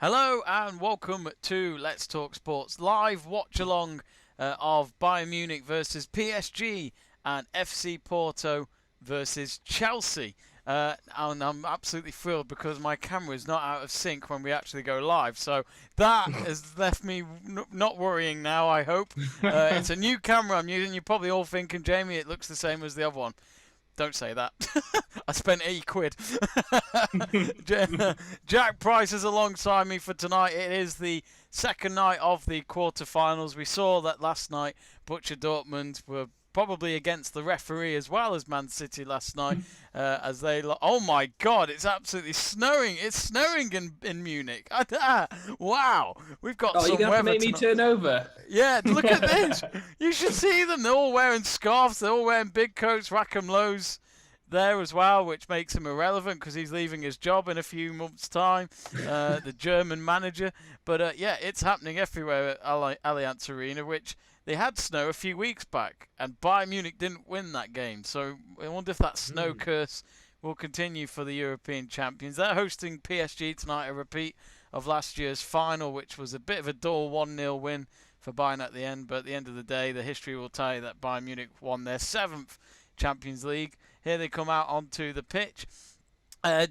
Hello and welcome to Let's Talk Sports live watch along of Bayern Munich versus PSG and FC Porto versus Chelsea. And I'm absolutely thrilled because my camera is not out of sync when we actually go live. So that has left me not worrying now, I hope. It's a new camera I'm using. You're probably all thinking, Jamie, it looks the same as the other one. Don't say that. I spent £80. Jack Price is alongside me for tonight. It is the second night of the quarterfinals. We saw that last night. Borussia Dortmund were probably against the referee as well as Man City last night, as they. Oh my God! It's absolutely snowing. It's snowing in Munich. Wow, we've got. Oh, some you're gonna have to weather make me tonight. turn over. Yeah, look at this. You should see them. They're all wearing scarves. They're all wearing big coats. Rackham Lowe's there as well, which makes him irrelevant because he's leaving his job in a few months' time. The German manager. But yeah, it's happening everywhere at Allianz Arena, which they had snow a few weeks back, and Bayern Munich didn't win that game. So I wonder if that snow curse will continue for the European champions. They're hosting PSG tonight, a repeat of last year's final, which was a bit of a dull 1-0 win for Bayern at the end. But at the end of the day, the history will tell you that Bayern Munich won their 7th Champions League. Here they come out onto the pitch.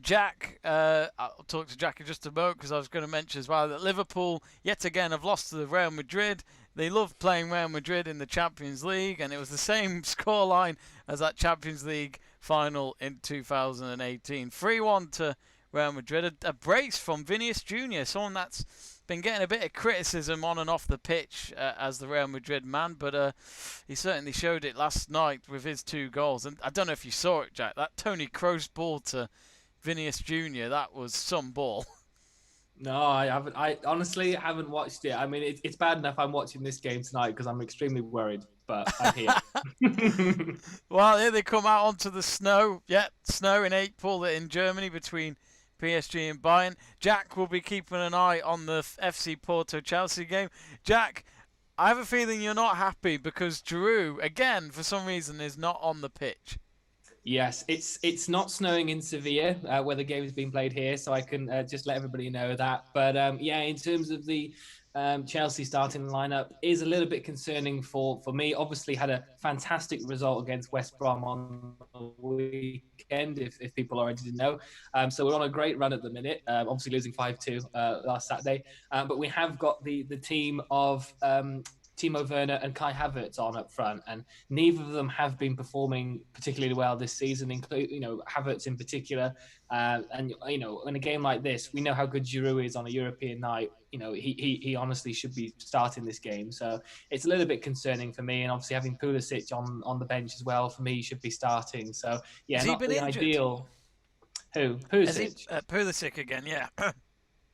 Jack, I'll talk to Jack in just a moment because I was going to mention as well that Liverpool yet again have lost to the Real Madrid. They love playing Real Madrid in the Champions League, and it was the same scoreline as that Champions League final in 2018. 3-1 to Real Madrid. A brace from Vinicius Jr., someone that's been getting a bit of criticism on and off the pitch as the Real Madrid man, but he certainly showed it last night with his 2 goals. And I don't know if you saw it, Jack, that Toni Kroos ball to Vinicius Jr., that was some ball. No, I haven't. I honestly haven't watched it. I mean, it's bad enough I'm watching this game tonight because I'm extremely worried, but I'm here. Well, here they come out onto the snow. Yep, snow in April in Germany between PSG and Bayern. Jack will be keeping an eye on the FC Porto Chelsea game. Jack, I have a feeling you're not happy because Giroud, again, for some reason, is not on the pitch. Yes, it's not snowing in Sevilla where the game is being played here, so I can just let everybody know that. But yeah, in terms of the Chelsea starting lineup, is a little bit concerning for me. Obviously, had a fantastic result against West Brom on the weekend, if people already didn't know. So we're on a great run at the minute. Obviously, losing 5-2 last Saturday, but we have got the team of Timo Werner and Kai Havertz on up front, and neither of them have been performing particularly well this season. Havertz in particular, and in a game like this, we know how good Giroud is on a European night. He honestly should be starting this game, so it's a little bit concerning for me. And obviously having Pulisic on the bench as well, for me, he should be starting. So yeah, Has he not been the injured? ideal. Who Pulisic? Pulisic again, yeah.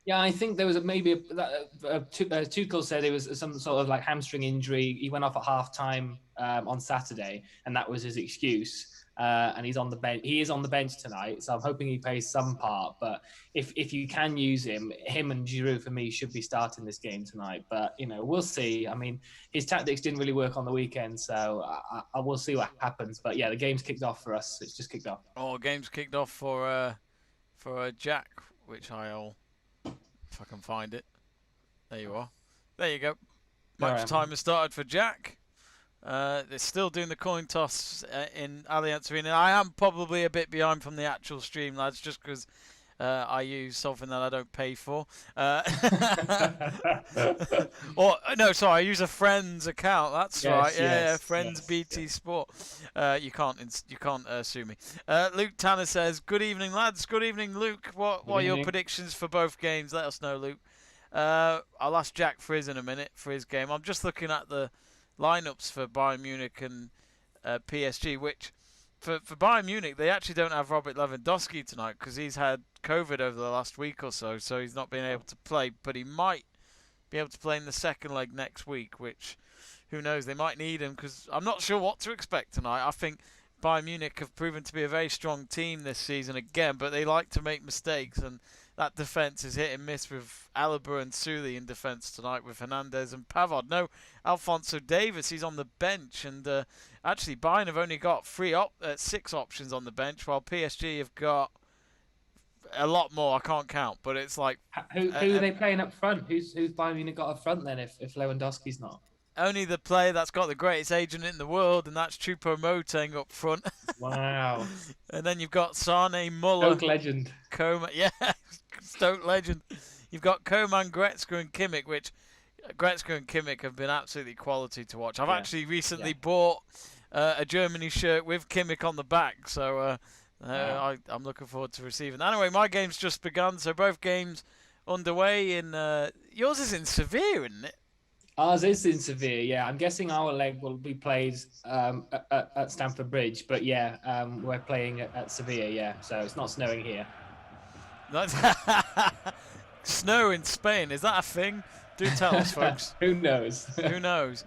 Yeah, I think there was Tuchel said it was some sort of like hamstring injury. He went off at half time on Saturday, and that was his excuse. And he's on the bench. He is on the bench tonight, so I'm hoping he plays some part. But if you can use him and Giroud for me should be starting this game tonight. But we'll see. I mean, his tactics didn't really work on the weekend, so I will see what happens. But yeah, the game's kicked off for us. It's just kicked off. Oh, game's kicked off for Jack, which I'll. If I can find it. There you are. There you go. Match time has started for Jack. They're still doing the coin toss in Allianz Arena. I am probably a bit behind from the actual stream, lads, just because I use something that I don't pay for. I use a friend's account. That's right. Yeah, Friends BT Sport. You can't sue me. Luke Tanner says, "Good evening, lads. Good evening, Luke. What are your predictions for both games? Let us know, Luke." I'll ask Jack for his in a minute for his game. I'm just looking at the lineups for Bayern Munich and PSG, which for Bayern Munich they actually don't have Robert Lewandowski tonight because he's had COVID over the last week or so he's not been able to play, but he might be able to play in the second leg next week, which who knows, they might need him because I'm not sure what to expect tonight. I think Bayern Munich have proven to be a very strong team this season again, but they like to make mistakes, and that defence is hit and miss with Alaba and Suli in defence tonight with Hernandez and Pavard. No Alphonso Davies, he's on the bench, and actually Bayern have only got 6 options on the bench, while PSG have got a lot more. I can't count, but it's like Who are they playing up front? Who's Bayern Munich got up front then? If Lewandowski's not. only the player that's got the greatest agent in the world, and that's Choupo-Moting up front. Wow. And then you've got Sane, Muller, Stoke legend. Coman. Yeah, Stoke legend. You've got Coman, Goretzka, and Kimmich, which Goretzka and Kimmich have been absolutely quality to watch. I've actually recently bought a Germany shirt with Kimmich on the back, so I'm looking forward to receiving that. Anyway, my game's just begun, so both games underway. Yours is in Sevilla, isn't it? Ours is in Sevilla, yeah. I'm guessing our leg will be played at Stamford Bridge, but we're playing at Sevilla, yeah. So it's not snowing here. Snow in Spain, is that a thing? Do tell us, folks. Who knows? Who knows?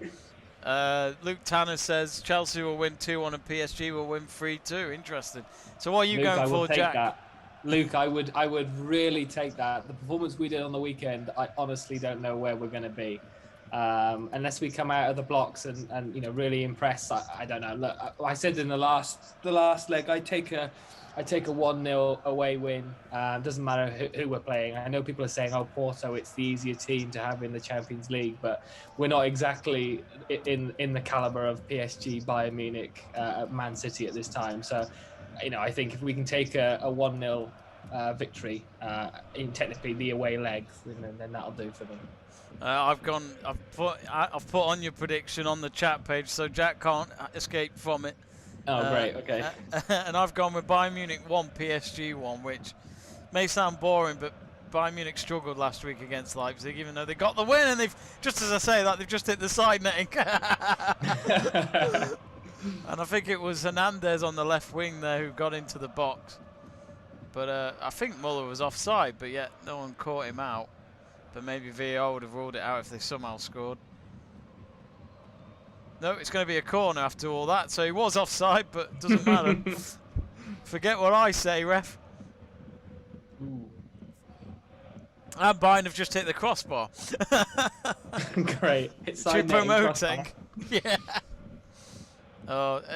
Luke Tanner says Chelsea will win 2-1 and PSG will win 3-2. Interesting. So what are you Luke, going for, Jack? That. Luke, I would really take that. The performance we did on the weekend, I honestly don't know where we're going to be. Unless we come out of the blocks and really impress. I don't know. Look, I said in the last leg, I take a 1-0 away win. Doesn't matter who we're playing. I know people are saying, "Oh, Porto, it's the easier team to have in the Champions League," but we're not exactly in the caliber of PSG, Bayern Munich, Man City at this time. So, I think if we can take a 1-0 victory in technically the away leg, then that'll do for them. I've put on your prediction on the chat page, so Jack can't escape from it. Oh, great, okay. And I've gone with Bayern Munich 1, PSG 1, which may sound boring, but Bayern Munich struggled last week against Leipzig, even though they got the win, and they've, just as I say that, they've just hit the side netting. And I think it was Hernandez on the left wing there who got into the box. But I think Muller was offside, but yet no one caught him out. But maybe VAR would have ruled it out if they somehow scored. No, it's going to be a corner after all that. So he was offside, but doesn't matter. Forget what I say, ref. Ooh. And Bayern have just hit the crossbar. Great. It's Choupo-Moting. Yeah.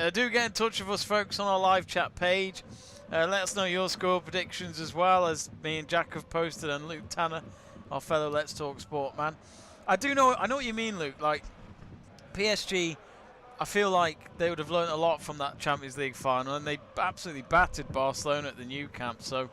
Do get in touch with us, folks, on our live chat page. Let us know your score predictions as well, as me and Jack have posted, and Luke Tanner, our fellow Let's Talk Sport man. I know what you mean, Luke. Like, PSG, I feel like they would have learned a lot from that Champions League final, and they absolutely battered Barcelona at the Nou Camp, so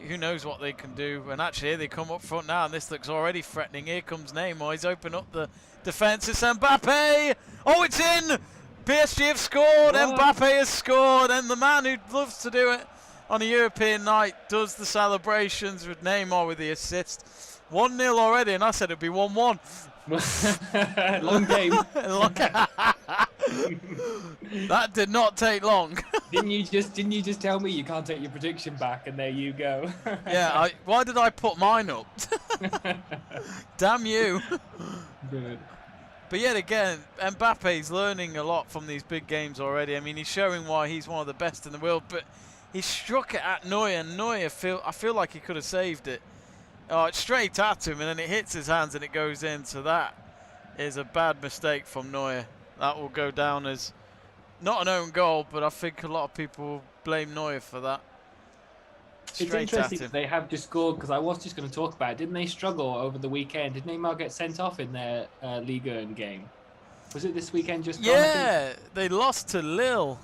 who knows what they can do. And actually, here they come up front now, and this looks already threatening. Here comes Neymar. He's opened up the defence. It's Mbappe. Oh, it's in! PSG have scored. What? Mbappe has scored, and the man who loves to do it on a European night does the celebrations with Neymar with the assist. 1-0 already, and I said it'd be 1-1. Long game. That did not take long. Didn't you just tell me you can't take your prediction back, and there you go. Yeah. Why did I put mine up? Damn you. Good. But yet again, Mbappe's learning a lot from these big games already. I mean, he's showing why he's one of the best in the world. But he struck it at Neuer, and Neuer I feel like he could have saved it. Oh, it's straight at him, and then it hits his hands and it goes in. So that is a bad mistake from Neuer. That will go down as not an own goal, but I think a lot of people will blame Neuer for that. It's interesting that they have just scored, because I was just going to talk about it. Didn't they struggle over the weekend? Did Neymar get sent off in their Ligue 1 game? Was it this weekend just gone? Yeah, they lost to Lille,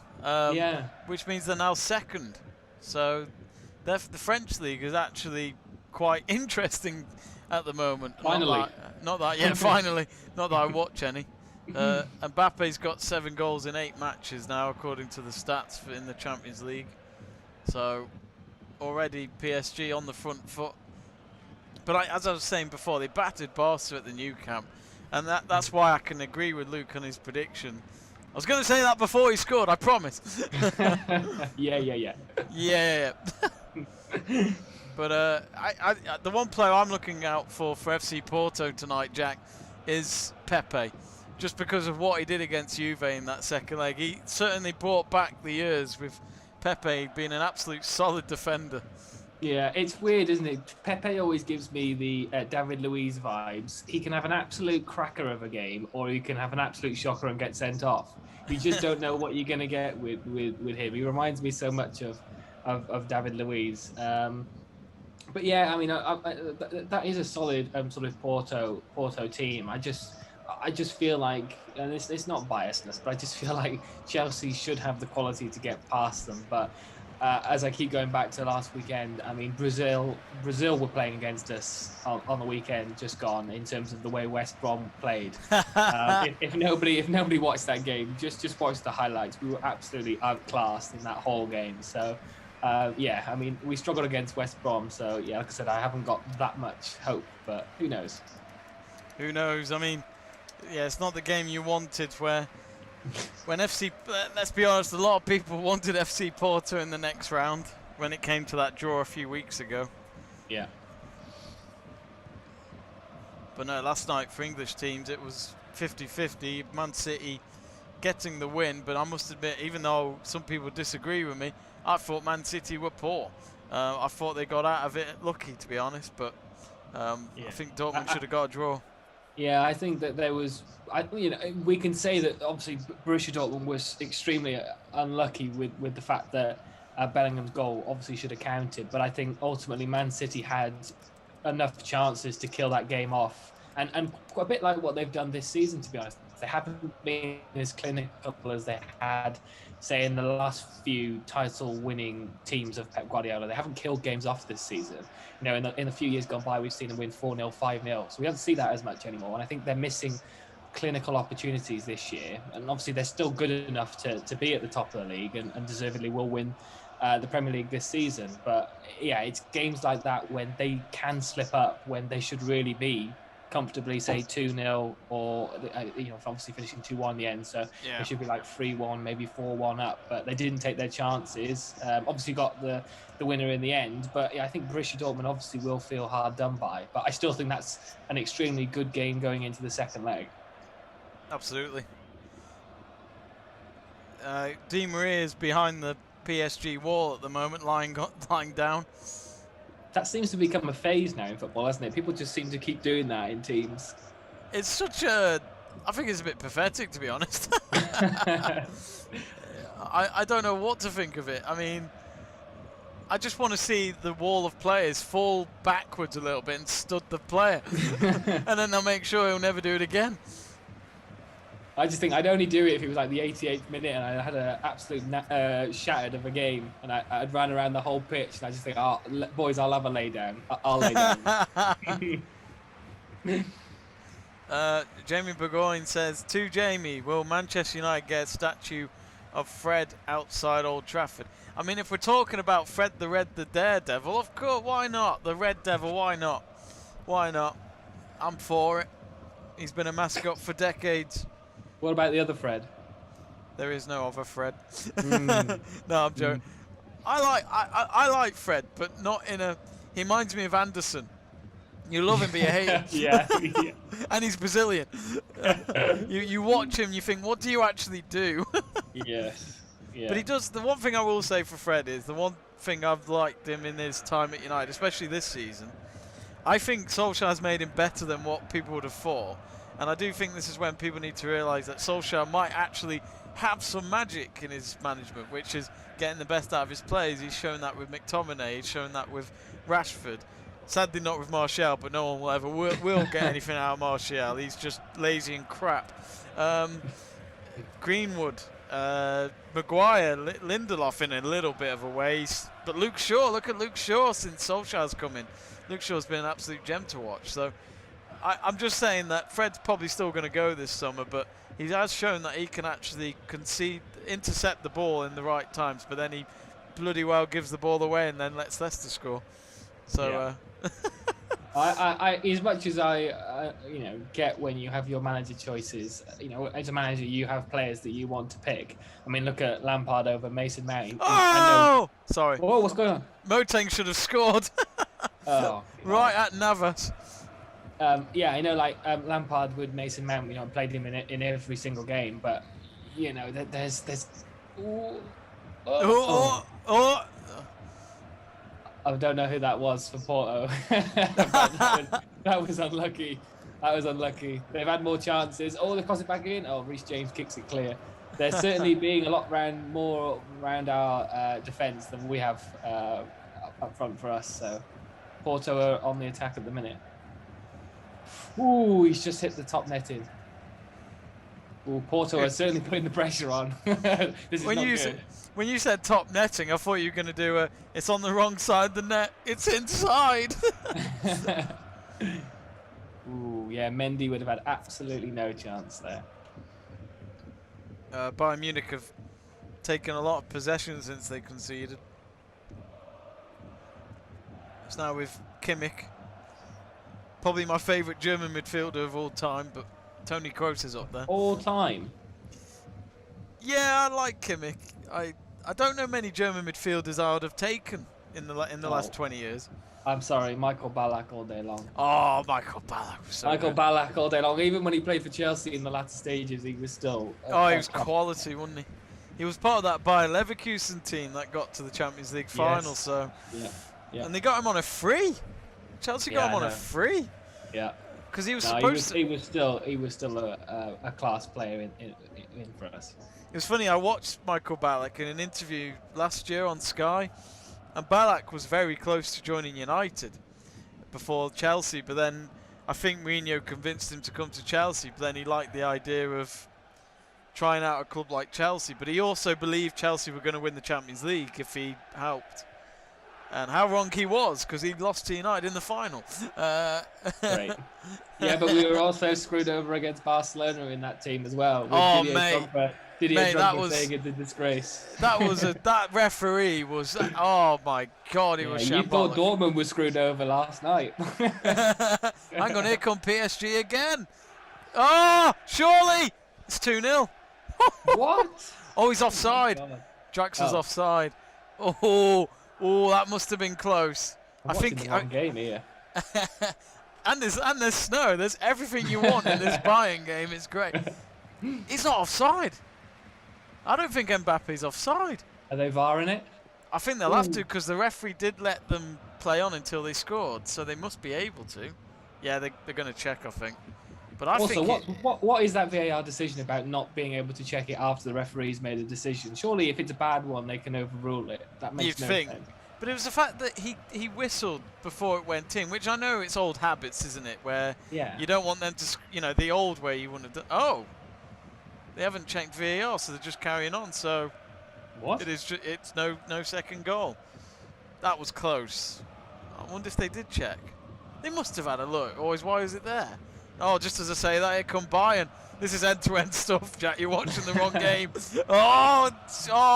which means they're now second. So the French league is actually quite interesting at the moment. Finally. Not that finally. Not that I watch any. Mbappe's got 7 goals in 8 matches now, according to the stats in the Champions League. So already PSG on the front foot. But as I was saying before, they battered Barca at the Nou Camp, and that's why I can agree with Luke on his prediction. I was going to say that before he scored, I promise. Yeah. But the one player I'm looking out for FC Porto tonight, Jack, is Pepe. Just because of what he did against Juve in that second leg. He certainly brought back the years with Pepe being an absolute solid defender. Yeah, it's weird, isn't it? Pepe always gives me the David Luiz vibes. He can have an absolute cracker of a game, or he can have an absolute shocker and get sent off. You just don't know what you're going to get with him. He reminds me so much of David Luiz. But yeah, I mean, that is a solid sort of Porto team. I just feel like, and it's not biasness, but I just feel like Chelsea should have the quality to get past them. But as I keep going back to last weekend, I mean, Brazil were playing against us on the weekend just gone in terms of the way West Brom played. If nobody watched that game, just watch the highlights. We were absolutely outclassed in that whole game. So. Yeah, I mean, we struggled against West Brom, so yeah, like I said, I haven't got that much hope, but who knows? Who knows? I mean, yeah, it's not the game you wanted. When FC, let's be honest, a lot of people wanted FC Porto in the next round when it came to that draw a few weeks ago. Yeah. But no, last night for English teams it was 50-50. Man City getting the win, but I must admit, even though some people disagree with me, I thought Man City were poor. I thought they got out of it lucky, to be honest, but I think Dortmund should have got a draw. Yeah, I think that there was, we can say that obviously Borussia Dortmund was extremely unlucky with the fact that Bellingham's goal obviously should have counted, but I think ultimately Man City had enough chances to kill that game off, and quite a bit like what they've done this season, to be honest. They haven't been as clinical as they had, say, in the last few title-winning teams of Pep Guardiola. They haven't killed games off this season. In the few years gone by, we've seen them win 4-0, 5-0. So we don't see that as much anymore. And I think they're missing clinical opportunities this year. And obviously, they're still good enough to be at the top of the league and deservedly will win the Premier League this season. But yeah, it's games like that when they can slip up, when they should really be comfortably, say 2-0, or obviously finishing 2-1 in the end, so they should be like 3-1, maybe 4-1 up, but they didn't take their chances. Obviously got the winner in the end, but yeah, I think Borussia Dortmund obviously will feel hard done by, but I still think that's an extremely good game going into the second leg. Absolutely. Di Maria is behind the PSG wall at the moment, lying down. That seems to become a phase now in football, hasn't it? People just seem to keep doing that in teams. It's such a... I think it's a bit pathetic, to be honest. I don't know what to think of it. I mean, I just want to see the wall of players fall backwards a little bit and stud the player. And then they'll make sure he'll never do it again. I just think I'd only do it if it was like the 88th minute and I had an absolute shattered of a game and I'd ran around the whole pitch and I just think, oh, boys, I'll have a lay down. I'll lay down. Jamie Burgoyne says, to Jamie, will Manchester United get a statue of Fred outside Old Trafford? I mean, if we're talking about Fred the Red, the Daredevil, of course, why not? The Red Devil, why not? Why not? I'm for it. He's been a mascot for decades. What about the other Fred? There is no other Fred. No, I'm joking. I like Fred, but not in a... He reminds me of Anderson. You love him, but you hate him. Yeah. And he's Brazilian. You watch him, you think, what do you actually do? Yes. Yeah. But he does... The one thing I will say for Fred is, the one thing I've liked him in his time at United, especially this season, I think Solskjaer's made him better than what people would have thought. And I do think this is when people need to realise that Solskjaer might actually have some magic in his management, which is getting the best out of his players. He's shown that with McTominay, he's shown that with Rashford. Sadly not with Martial, but no one will ever will get anything out of Martial. He's just lazy and crap. Greenwood, Maguire, Lindelof in a little bit of a way. But Luke Shaw, look at Luke Shaw since Solskjaer's come in. Luke Shaw's been an absolute gem to watch. So I'm just saying that Fred's probably still going to go this summer, but he has shown that he can actually intercept the ball in the right times, but then he bloody well gives the ball away and then lets Leicester score. So, I as much as I get when you have your manager choices, as a manager you have players that you want to pick. I mean, look at Lampard over Mason Mount. Oh, sorry. Oh, what's going on? Moteng should have scored. Oh, right at Navas. Yeah, I know, like Lampard with Mason Mount, played him in every single game, but there's. I don't know who that was for Porto. that was unlucky. That was unlucky. They've had more chances. Oh, they cross it back in. Oh, Reece James kicks it clear. They're certainly being a lot more around our defence than we have up front for us. So. Porto are on the attack at the minute. Ooh, he's just hit the top netting. Ooh, Porto are certainly putting the pressure on. This is not good. When you said top netting, I thought you were going to do it's on the wrong side of the net. It's inside. Ooh, yeah, Mendy would have had absolutely no chance there. Bayern Munich have taken a lot of possession since they conceded. It's now with Kimmich. Probably my favourite German midfielder of all time, but Toni Kroos is up there. All time? Yeah, I like Kimmich. I don't know many German midfielders I would have taken in the last 20 years. I'm sorry, Michael Ballack all day long. Oh, Michael Ballack was so good. Ballack all day long. Even when he played for Chelsea in the latter stages, he was still... he was quality, wasn't he? He was part of that Bayer Leverkusen team that got to the Champions League final, so... Yeah. And they got him on a free. Chelsea got him on a free. Yeah. Because he was He was still a class player in for us. It was funny, I watched Michael Ballack in an interview last year on Sky, and Ballack was very close to joining United before Chelsea, but then I think Mourinho convinced him to come to Chelsea, but then he liked the idea of trying out a club like Chelsea, but he also believed Chelsea were going to win the Champions League if he helped. And how wrong he was, because he lost to United in the final. Right. Yeah, but we were also screwed over against Barcelona in that team as well. Oh, mate. Didier Drogba saying it's a disgrace. That referee was, oh my God, it was shambolic. You thought Dortmund was screwed over last night. Hang on, here come PSG again. Oh, surely it's 2-0. What? Oh, he's offside. Draxler's offside. Oh, that must have been close. I think the wrong game here. and there's snow. There's everything you want in this Bayern game. It's great. He's not offside. I don't think Mbappe's offside. Are they VARing it? I think they'll have to, because the referee did let them play on until they scored, so they must be able to. Yeah, they're going to check, I think. But I also, think what is that VAR decision about not being able to check it after the referee's made a decision? Surely, if it's a bad one, they can overrule it. That makes no sense. But it was the fact that he whistled before it went in, which I know it's old habits, isn't it? Where you don't want them to, the old way you wouldn't have done. Oh, they haven't checked VAR, so they're just carrying on. So what? It's no second goal. That was close. I wonder if they did check. They must have had a look. Otherwise, why is it there? Oh, just as I say that, here come Bayern. This is end-to-end stuff, Jack. You're watching the wrong game. Oh,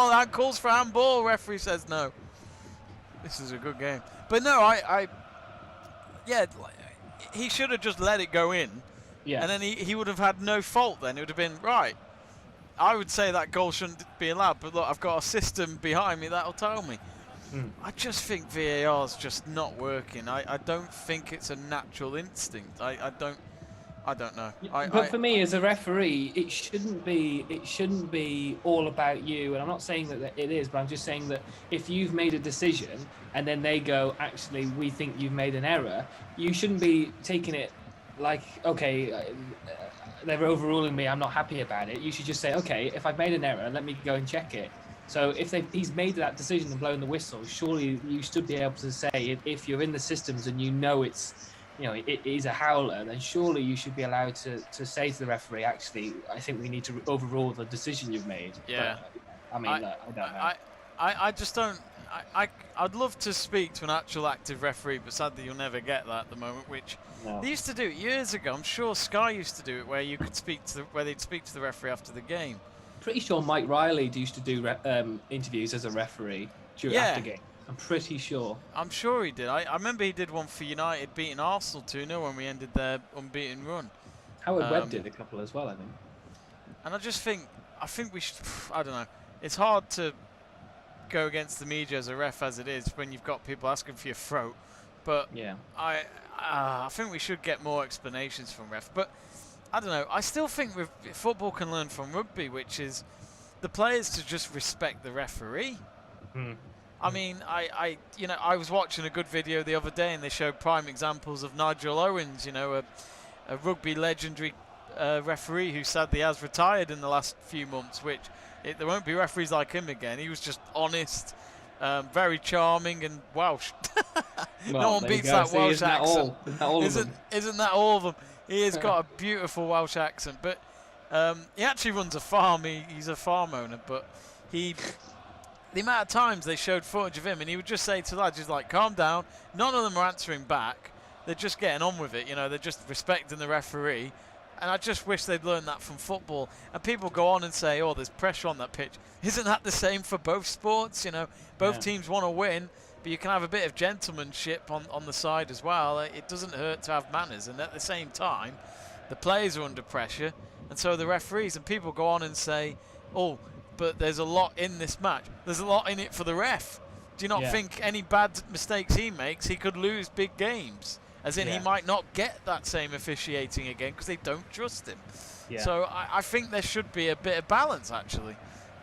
that calls for handball. Referee says no. This is a good game. But no, he should have just let it go in. Yeah. And then he would have had no fault then. It would have been, right, I would say that goal shouldn't be allowed, but look, I've got a system behind me that'll tell me. I just think VAR's just not working. I don't think it's a natural instinct. I don't know. But for me, as a referee, it shouldn't be all about you. And I'm not saying that it is, but I'm just saying that if you've made a decision and then they go, actually, we think you've made an error, you shouldn't be taking it like, okay, they're overruling me, I'm not happy about it. You should just say, okay, if I've made an error, let me go and check it. So if he's made that decision and blown the whistle, surely you should be able to say, if you're in the systems and you know it is a howler, then surely you should be allowed to say to the referee, actually, I think we need to overrule the decision you've made. Yeah. But, I mean, look, I don't know. I just don't. I'd love to speak to an actual active referee, but sadly you'll never get that at the moment. Which they used to do it years ago. I'm sure Sky used to do it, where you could where they'd speak to the referee after the game. Pretty sure Mike Riley used to do interviews as a referee after game. I'm pretty sure. I'm sure he did. I remember he did one for United beating Arsenal 2-0 when we ended their unbeaten run. Howard Webb did a couple as well, I think. And I think we should. I don't know. It's hard to go against the media as a ref as it is when you've got people asking for your throat. But yeah, I think we should get more explanations from ref. But I don't know. I still think football can learn from rugby, which is the players to just respect the referee. I mean, I was watching a good video the other day, and they showed prime examples of Nigel Owens, a rugby legendary referee who sadly has retired in the last few months. There won't be referees like him again. He was just honest, Very charming and Welsh. Well, No one there you beats go. that See, Welsh isn't that accent. all? Isn't that all of them? Isn't that all of them? He has got a beautiful Welsh accent, but he actually runs a farm. He's a farm owner, but the amount of times they showed footage of him, and he would just say to lads, he's like, calm down. None of them are answering back. They're just getting on with it. You know, they're just respecting the referee. And I just wish they'd learned that from football. And people go on and say, oh, there's pressure on that pitch. Isn't that the same for both sports? You know, both teams want to win, but you can have a bit of gentlemanship on the side as well. It doesn't hurt to have manners. And at the same time, the players are under pressure, and so are the referees. And people go on and say, oh, but there's a lot in this match. There's a lot in it for the ref. Do you not think any bad mistakes he makes, he could lose big games? As in, he might not get that same officiating again because they don't trust him. So I think there should be a bit of balance, actually.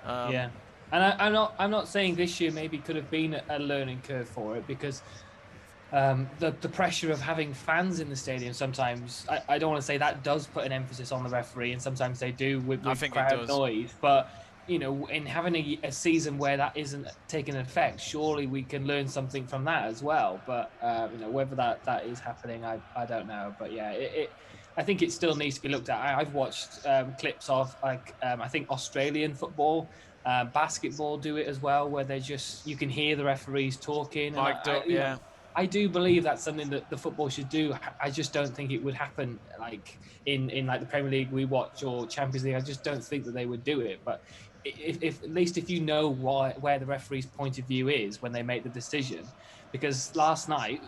And I'm not saying this year maybe could have been a learning curve for it, because the pressure of having fans in the stadium sometimes, I don't want to say that does put an emphasis on the referee, and sometimes they do with crowd noise. But you know, in having a season where that isn't taking effect, surely we can learn something from that as well. But you know, whether that is happening, I don't know. But yeah, I think it still needs to be looked at. I've watched clips of I think Australian football, basketball do it as well, where you can hear the referees talking. Mic'd up, know, I do believe that's something that the football should do. I just don't think it would happen like in like the Premier League we watch or Champions League. I just don't think that they would do it. But if at least if you know where the referee's point of view is when they make the decision, because last night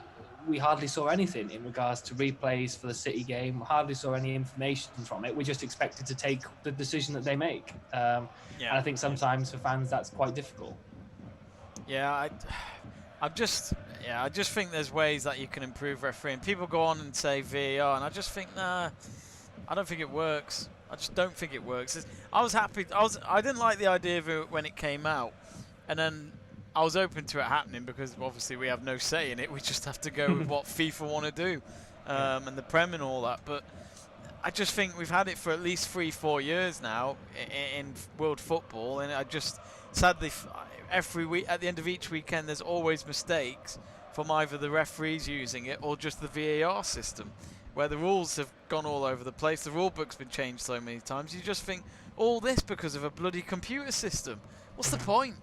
we hardly saw anything in regards to replays for the City game. We hardly saw any information from it. We just expected to take the decision that they make. And I think sometimes for fans that's quite difficult. I just think there's ways that you can improve refereeing. People go on and say VAR, and I just think, nah, I don't think it works. I just don't think it works. I didn't like the idea of it when it came out, and then I was open to it happening because obviously we have no say in it. We just have to go with what FIFA want to do, and the Prem and all that. But I just think we've had it for at least 3-4 years now in world football, and I just sadly every week at the end of each weekend there's always mistakes from either the referees using it or just the VAR system, where the rules have gone all over the place. The rule book's been changed so many times. You just think all this because of a bloody computer system. What's the point?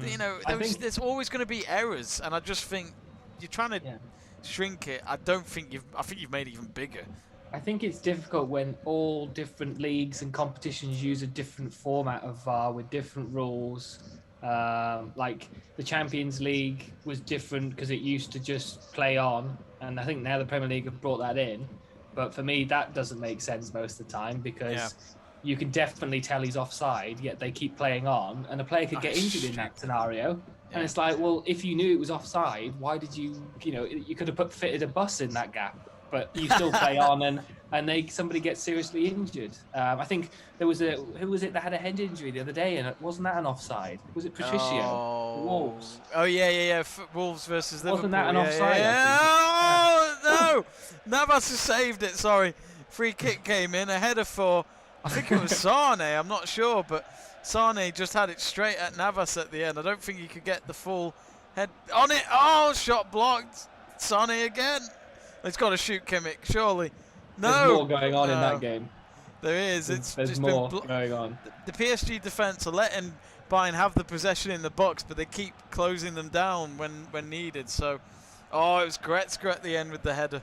You know, there's always going to be errors, and I just think you're trying to shrink it. I think you've made it even bigger. I think it's difficult when all different leagues and competitions use a different format of VAR with different rules. Like the Champions League was different because it used to just play on, and I think now the Premier League have brought that in. But for me, that doesn't make sense most of the time, because you can definitely tell he's offside, yet they keep playing on, and a player could get injured in that scenario. And it's like, well, if you knew it was offside, why did you could have fitted a bus in that gap, but you still play on, and somebody gets seriously injured. I think who was it that had a head injury the other day, and wasn't that an offside? Was it Patricio? Wolves. Oh yeah. Wolves versus Liverpool. Wasn't that an offside? Oh no! Navas has saved it. Sorry, free kick came in, a header for, I think it was Sane. I'm not sure, but Sane just had it straight at Navas at the end. I don't think he could get the full head on it. Oh, shot blocked. Sane again. He's got to shoot Kimmich, surely. No. There's more going on in that game. There is. There's more going on. The PSG defence are letting Bayern have the possession in the box, but they keep closing them down when needed. So, it was Goretzka at the end with the header.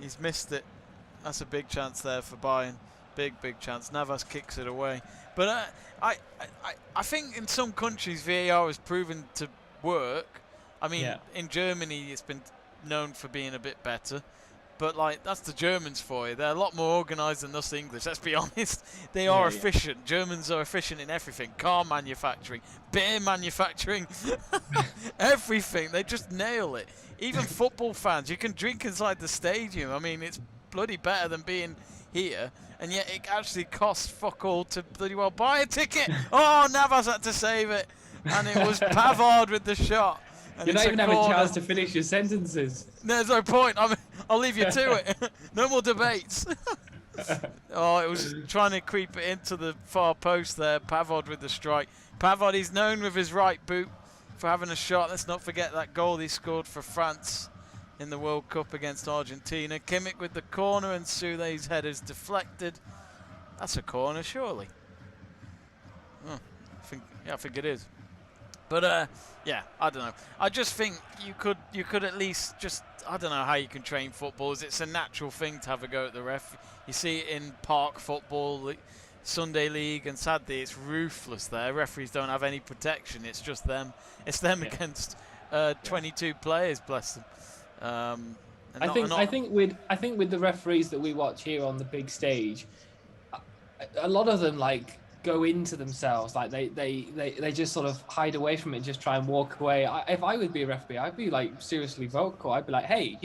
He's missed it. That's a big chance there for Bayern. Big chance. Navas kicks it away. But I think in some countries VAR has proven to work. I mean, in Germany it's been known for being a bit better, but like, that's the Germans for you. They're a lot more organised than us English, let's be honest. They are efficient. Germans are efficient in everything. Car manufacturing, beer manufacturing, everything. They just nail it. Even football fans, you can drink inside the stadium. I mean, it's bloody better than being here, and yet it actually costs fuck all to bloody well buy a ticket. Oh, Navas had to save it, and it was Pavard with the shot. You're not even having a chance to finish your sentences. There's no point. I'll leave you to it. No more debates. It was trying to creep it into the far post there. Pavard with the strike. Pavard, he's known with his right boot. for having a shot. Let's not forget that goal he scored for France in the World Cup against Argentina. Kimmich with the corner, and Soule's header is deflected. That's a corner, surely. Oh, I think it is. But yeah, I don't know. I just think you could at least just, I don't know how you can train footballers. It's a natural thing to have a go at the ref. You see it in park football, Sunday League, and sadly it's ruthless there. Referees don't have any protection. It's just them. It's them against 22 players, bless them. I think with the referees that we watch here on the big stage, a lot of them like go into themselves, like they just sort of hide away from it and just try and walk away. If I would be a referee, I'd be like seriously vocal. I'd be like, hey,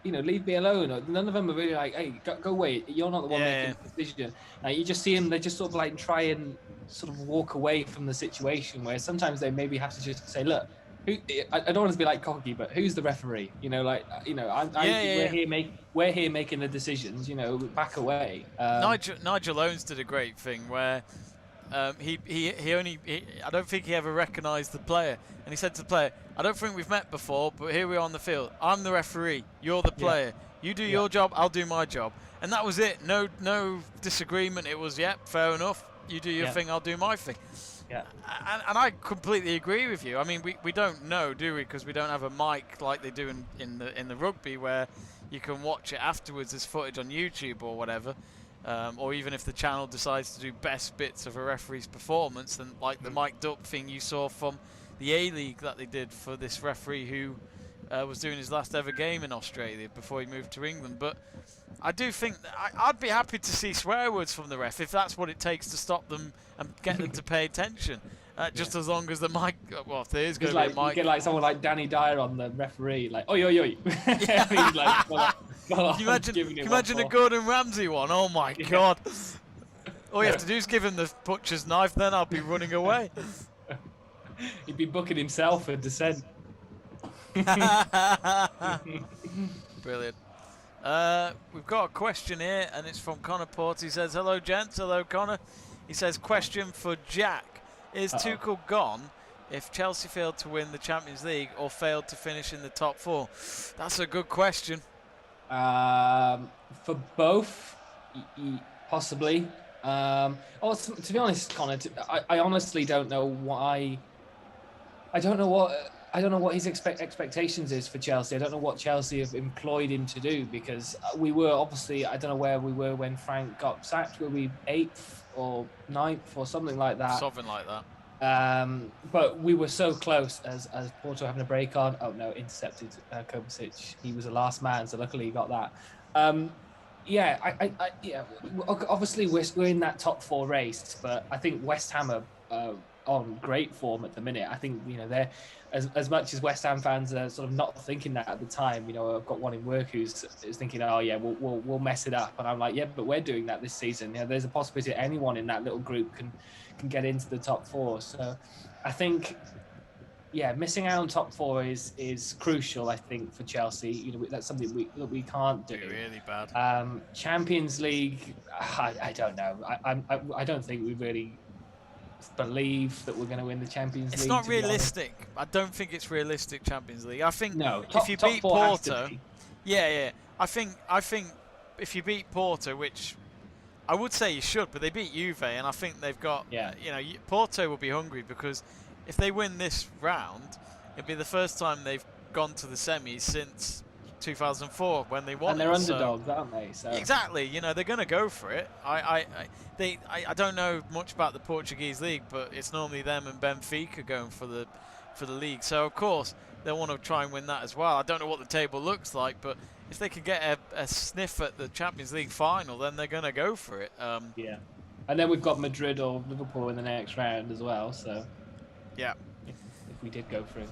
leave me alone. Or none of them are really like, hey, go away. You're not the one making the decision. Like, you just see them, they just sort of like try and sort of walk away from the situation, where sometimes they maybe have to just say, look, I don't want to be like cocky, but who's the referee? We're here making the decisions. Back away. Nigel Owens did a great thing where he I don't think he ever recognised the player, and he said to the player, "I don't think we've met before, but here we are on the field. I'm the referee. You're the player. You do your job. I'll do my job." And that was it. No disagreement. It was, fair enough. You do your thing. I'll do my thing. Yeah. And I completely agree with you. I mean, we don't know, do we? Because we don't have a mic like they do in the rugby, where you can watch it afterwards as footage on YouTube or whatever. Or even if the channel decides to do best bits of a referee's performance, then like the mic'd up thing you saw from the A-League that they did for this referee who was doing his last ever game in Australia before he moved to England. But I do think that I'd be happy to see swear words from the ref if that's what it takes to stop them and get them to pay attention. Just as long as the mic, well, if there is going to be a mic. You get like someone like Danny Dyer on the referee, like, oi, oi, oi. He's like, can you imagine a Gordon Ramsay one? Oh my God. All you have to do is give him the butcher's knife, then I'll be running away. He'd be booking himself for dissent. Brilliant. We've got a question here, and it's from Connor Port. He says, hello, gents. Hello, Connor. He says, question for Jack. Is Tuchel gone if Chelsea failed to win the Champions League or failed to finish in the top four? That's a good question. For both, possibly. To be honest, Connor, I honestly don't know why. I don't know what his expectations is for Chelsea. I don't know what Chelsea have employed him to do, because we were obviously, I don't know where we were when Frank got sacked. Were we 8th or 9th or something like that? Something like that. But we were so close as Porto having a break on. Oh no, intercepted Kovacic. He was the last man, so luckily he got that. Obviously we're in that top four race, but I think West Ham are on great form at the minute. I think they're as much as West Ham fans are sort of not thinking that at the time. I've got one in work who's thinking, oh yeah, we'll mess it up, and I'm like, yeah, but we're doing that this season. There's a possibility anyone in that little group can get into the top four. So I think, missing out on top four is crucial, I think, for Chelsea. That's something that we can't do. Really bad. Champions League, I don't know. I don't think we really believe that we're going to win the Champions League. It's not realistic. I don't think it's realistic, Champions League. I think if you top beat four Porto, I think if you beat Porto, which I would say you should, but they beat Juve, and I think they've got, Porto will be hungry, because if they win this round, it'll be the first time they've gone to the semis since 2004 when they won. And they're underdogs, aren't they? So. Exactly. They're going to go for it. I don't know much about the Portuguese league, but it's normally them and Benfica going for the league. So of course they'll want to try and win that as well. I don't know what the table looks like, but if they can get a sniff at the Champions League final, then they're going to go for it. And then we've got Madrid or Liverpool in the next round as well. So yeah, if we did go for it.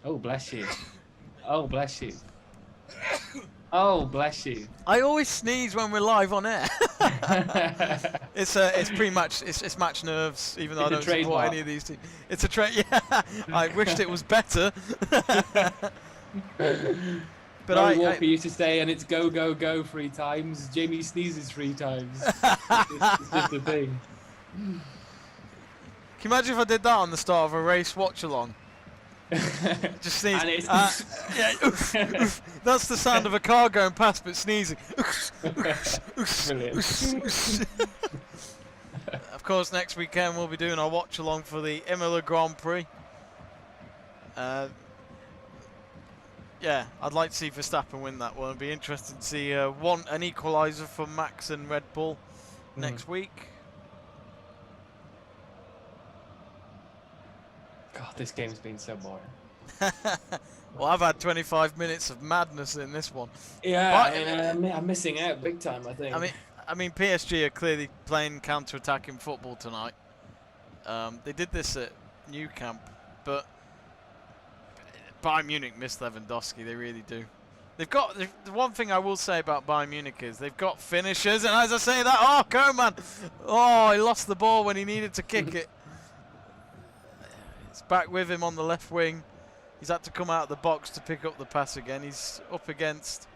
Oh, bless you. Oh, bless you. Oh, bless you. I always sneeze when we're live on air. It's pre-match. It's match nerves, even though I don't support any of these teams. It's a trade. Yeah, I wished it was better. But I Walker used to say, and it's go, go, go 3 times. Jamie sneezes 3 times. It's just a thing. you imagine if I did that on the start of a race watch-along? Just sneeze. And it's Yeah, oof, oof. That's the sound of a car going past but sneezing. brilliant. Of course, next weekend we'll be doing our watch-along for the Imola Grand Prix. Yeah, I'd like to see Verstappen win that one. It'd be interesting to see an equaliser for Max and Red Bull next week. God, this game's been so boring. Well, I've had 25 minutes of madness in this one. Yeah, I'm missing out big time, I think. I mean, PSG are clearly playing counter-attacking football tonight. They did this at Nou Camp, but Bayern Munich missed Lewandowski. They really do. They've got the one thing I will say about Bayern Munich is they've got finishers, and as I say that, oh, Koeman, oh, he lost the ball when he needed to kick it. It's back with him on the left wing. He's had to come out of the box to pick up the pass again. He's up against,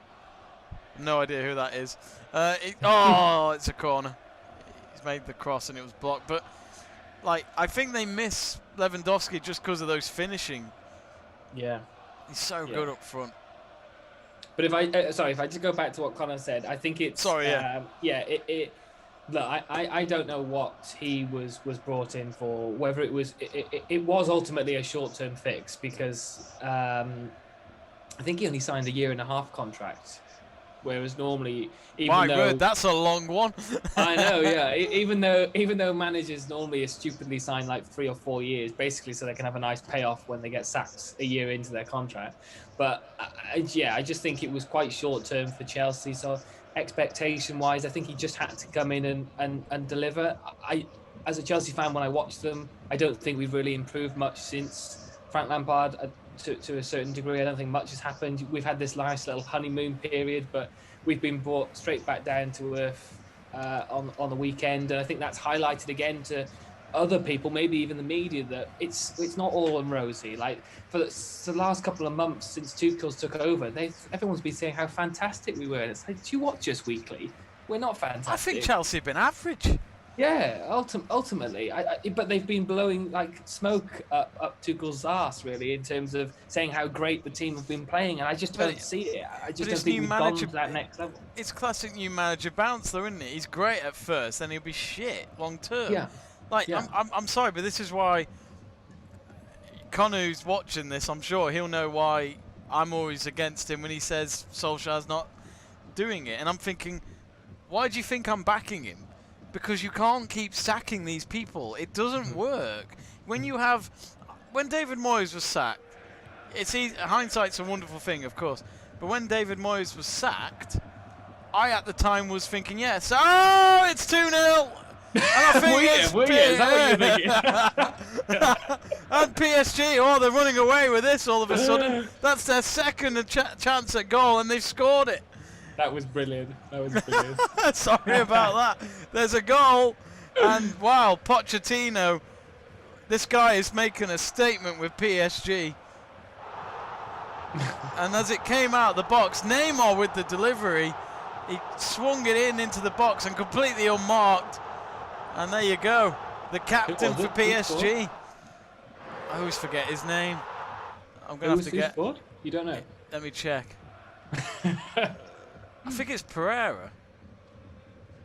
no idea who that is. Oh, it's a corner. He's made the cross and it was blocked. But like, I think they miss Lewandowski just because of those finishing. Yeah, he's so good up front. But if I just go back to what Connor said, I think it's look, I don't know what he was brought in for. Whether it was ultimately a short-term fix because I think he only signed a 1.5-year contract, whereas normally, word, that's a long one. I know, yeah. Even though managers normally stupidly sign like 3 or 4 years, basically so they can have a nice payoff when they get sacked a year into their contract. But I just think it was quite short-term for Chelsea. So expectation-wise, I think he just had to come in and deliver. As a Chelsea fan, when I watched them, I don't think we've really improved much since Frank Lampard. To a certain degree, I don't think much has happened. We've had this nice little honeymoon period, but we've been brought straight back down to earth on the weekend, and I think that's highlighted again to other people, maybe even the media, that it's not all rosy. Like for the last couple of months since Tuchel's took over, everyone's been saying how fantastic we were. And it's like, do you watch us weekly? We're not fantastic. I think Chelsea have been average. Yeah, ultimately, but they've been blowing like smoke up Tuchel's arse, really, in terms of saying how great the team have been playing, and I just don't see it. I just don't think we've gone to that next level. It's classic new manager bounce, though, isn't it? He's great at first, then he'll be shit long term. Yeah. Like, yeah. I'm sorry, but this is why Connor's watching this. I'm sure he'll know why I'm always against him when he says Solskjaer's not doing it, and I'm thinking, why do you think I'm backing him? Because you can't keep sacking these people. It doesn't work. When David Moyes was sacked, hindsight's a wonderful thing, of course. But when David Moyes was sacked, I at the time was thinking, yes, oh, it's 2-0. And I think and PSG, oh, they're running away with this all of a sudden. That's their second chance at goal, and they've scored it. That was brilliant. Sorry about that. There's a goal, and wow, Pochettino, this guy is making a statement with PSG. And as it came out of the box, Neymar with the delivery, he swung it into the box and completely unmarked. And there you go, the captain for PSG. I always forget his name. I'm gonna have to get. Scored? You don't know? Let me check. I think it's Pereira.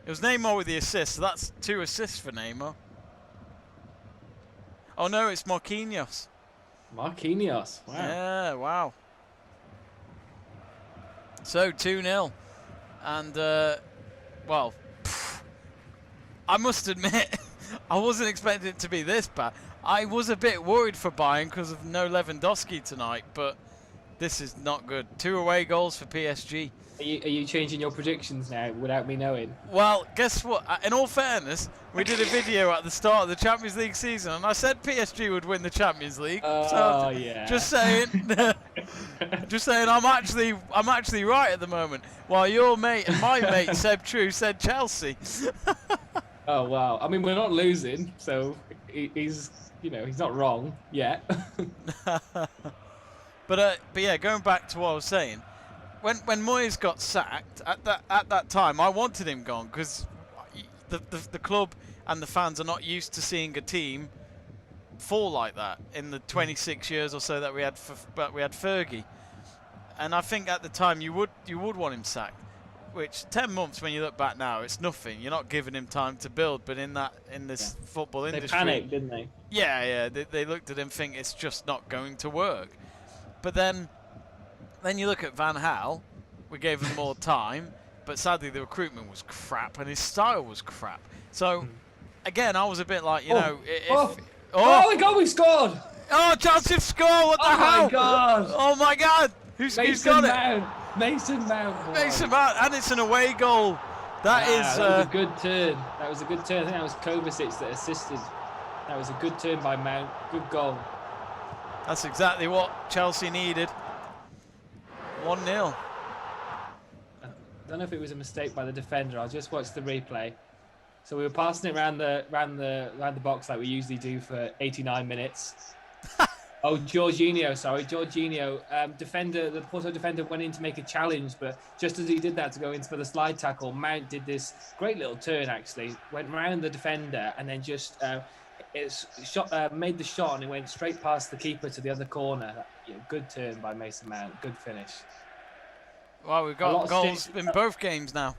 It was Neymar with the assist, so that's 2 assists for Neymar. Oh no, it's Marquinhos. Marquinhos, wow. Yeah, wow. So 2-0. And, well, I must admit, I wasn't expecting it to be this bad. I was a bit worried for Bayern because of no Lewandowski tonight, but this is not good. 2 away goals for PSG. Are you changing your predictions now without me knowing? Well, guess what? In all fairness, we did a video at the start of the Champions League season, and I said PSG would win the Champions League. Yeah. Just saying, just saying, I'm actually right at the moment. While your mate and my mate Seb True said Chelsea. Oh wow! I mean, we're not losing, so he's not wrong yet. But yeah, going back to what I was saying. When Moyes got sacked, at that time, I wanted him gone because the club and the fans are not used to seeing a team fall like that in the 26 years or so that we had Fergie. And I think at the time you would want him sacked. Which 10 months, when you look back now, it's nothing. You're not giving him time to build. But in this football industry, they panicked, didn't they? Yeah. They looked at him, think it's just not going to work. But then you look at Van Gaal. We gave him more time, but sadly the recruitment was crap and his style was crap. So again, I was a bit like, oh my God, we scored! Oh, Chelsea score! What the hell? Oh my God! Oh my God! Who's got it? Mason Mount. Mason Mount, and it's an away goal. That was a good turn. That was a good turn. I think that was Kovacic that assisted. That was a good turn by Mount. Good goal. That's exactly what Chelsea needed. 1-0. I don't know if it was a mistake by the defender. I'll just watch the replay. So we were passing it around the box like we usually do for 89 minutes. Oh, Jorginho, the Porto defender went in to make a challenge, but just as he did that to go in for the slide tackle, Mount did this great little turn, actually, went round the defender and then just made the shot, and it went straight past the keeper to the other corner. Good turn by Mason Mount, good finish. Well, we've got goals in both games now.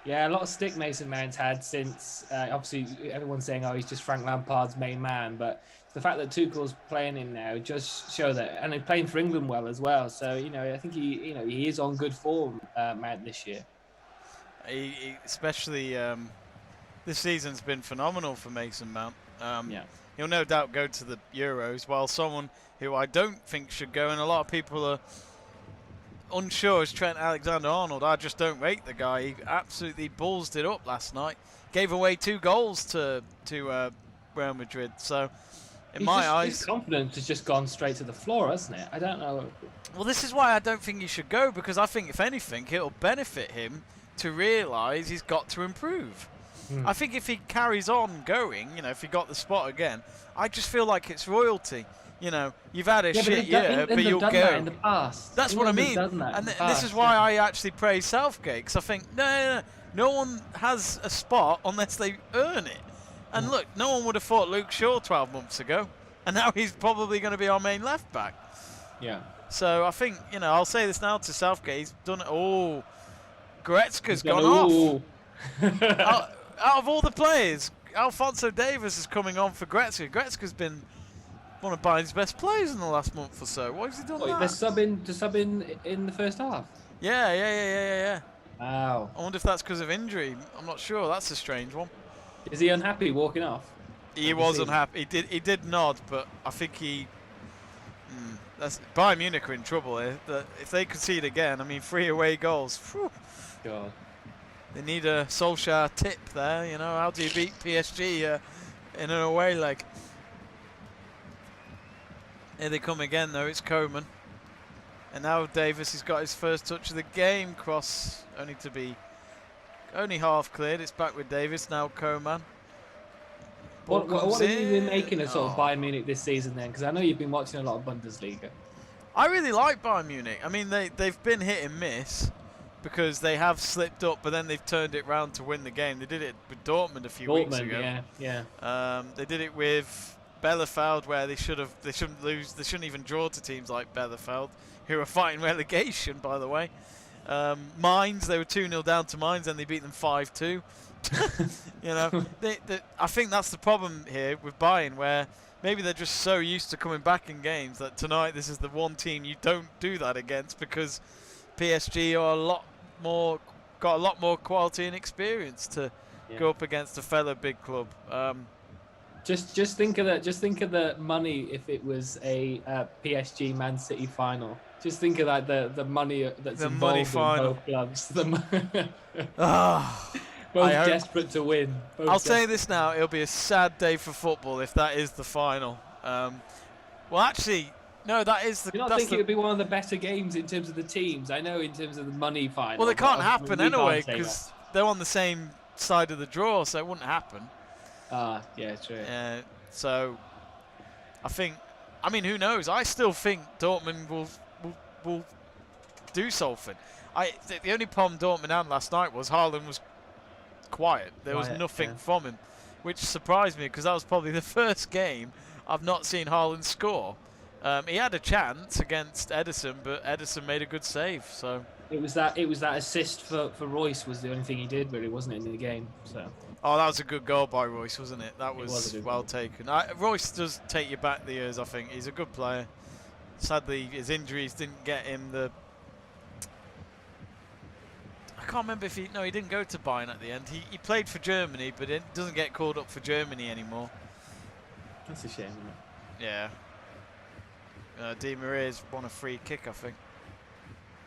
Yeah, a lot of stick Mason Mount's had since, obviously, everyone's saying, he's just Frank Lampard's main man, but the fact that Tuchel's playing him now just show that, and he's playing for England well as well. So I think he is on good form, Mount, this year. He especially this season's been phenomenal for Mason Mount. He'll no doubt go to the Euros, while someone who I don't think should go, and a lot of people are unsure, is Trent Alexander-Arnold. I just don't rate the guy. He absolutely ballsed it up last night. Gave away 2 goals to Real Madrid. So. In my eyes, his confidence has just gone straight to the floor, hasn't it? I don't know. Well, this is why I don't think he should go, because I think, if anything, it'll benefit him to realise he's got to improve. I think if he carries on going, if he got the spot again, I just feel like it's royalty. You've had a shit year, but you'll go. That in the past. That's what I mean. And this is why I actually praise Southgate, because I think, no one has a spot unless they earn it. And look, no one would have thought Luke Shaw 12 months ago, and now he's probably going to be our main left back. Yeah. So I think, I'll say this now to Southgate, he's done it. Oh, Goretzka's gone off. out of all the players, Alphonso Davies is coming on for Goretzka. Goretzka's been one of Bayern's best players in the last month or so. Why has he done that? They're subbing in the first half? Yeah. Wow. I wonder if that's because of injury. I'm not sure. That's a strange one. Is he unhappy walking off? He was unhappy. He did nod, but I think Bayern Munich are in trouble here. If they concede again, 3 away goals. Whew, God. They need a Solskjaer tip there. How do you beat PSG in an away leg? Here they come again, though. It's Koeman, and now Davis has got his first touch of the game. Cross only half cleared. It's back with Davis now. Koeman. What have you been making of sort of Bayern Munich this season then? Because I know you've been watching a lot of Bundesliga. I really like Bayern Munich. They've been hit and miss because they have slipped up, but then they've turned it round to win the game. They did it with Dortmund a few weeks ago. Yeah. They did it with Bielefeld, where they shouldn't lose. They shouldn't even draw to teams like Bielefeld, who are fighting relegation, by the way. Mainz, they were 2-0 down to Mainz, and they beat them 5-2. I think that's the problem here with Bayern, where maybe they're just so used to coming back in games that tonight this is the one team you don't do that against, because PSG are got a lot more quality and experience to go up against a fellow big club. Just think of that. Just think of the money if it was a PSG Man City final. Just think of that, the money that's the involved money final. in both clubs. Both desperate to win. I'll say this now, it'll be a sad day for football if that is the final. Well, actually, no, that is the... Do you not think it would be one of the better games in terms of the teams? I know in terms of the money final. Well, it can't happen anyway, because they're on the same side of the draw, so it wouldn't happen. Yeah, true. So, I think... who knows? I still think Dortmund will do something. The only problem Dortmund had last night was Haaland was quiet. There was nothing from him, which surprised me, because that was probably the first game I've not seen Haaland score. He had a chance against Ederson, but Ederson made a good save. So it was that assist for Royce was the only thing he did, really, wasn't it, in the game? So. Oh, that was a good goal by Royce, wasn't it? That was well goal. taken. Royce does take you back the years, I think. He's a good player. Sadly, his injuries didn't get him the... I can't remember if he... No, he didn't go to Bayern at the end. He played for Germany, but it doesn't get called up for Germany anymore. That's a shame, isn't it? Yeah. Di Maria's won a free kick, I think.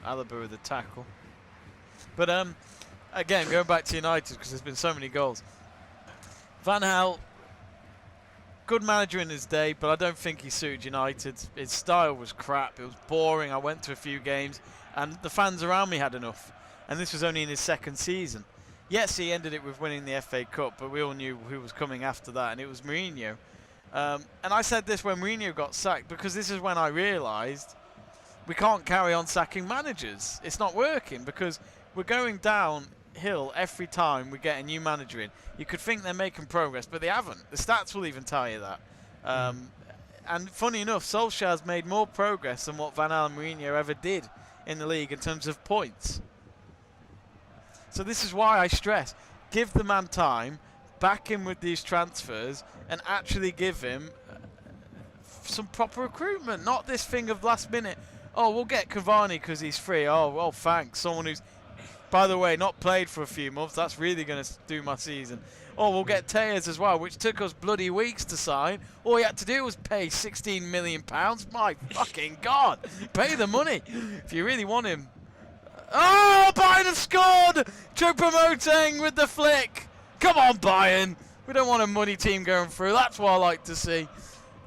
Alaba with the tackle. But, again, going back to United, because there's been so many goals. Van Gaal, good manager in his day, but I don't think he suited United. His style was crap. It was boring. I went to a few games, and the fans around me had enough. And this was only in his second season. Yes, he ended it with winning the FA Cup, but we all knew who was coming after that, and it was Mourinho. And I said this when Mourinho got sacked, because this is when I realised we can't carry on sacking managers. It's not working, because we're going downhill every time we get a new manager in. You could think they're making progress, but they haven't. The stats will even tell you that. And funny enough, Solskjaer's made more progress than what Van Gaal and Mourinho ever did in the league in terms of points. So this is why I stress, give the man time, back him with these transfers, and actually give him some proper recruitment. Not this thing of last minute, oh, we'll get Cavani because he's free. Oh, well, thanks. Someone who's, by the way, not played for a few months. That's really going to do my season. Oh, we'll get Tejas as well, which took us bloody weeks to sign. All he had to do was pay £16 million. My fucking God. Pay the money if you really want him. Oh, Bayern have scored! Choupo-Moting with the flick. Come on, Bayern. We don't want a muddy team going through. That's what I like to see.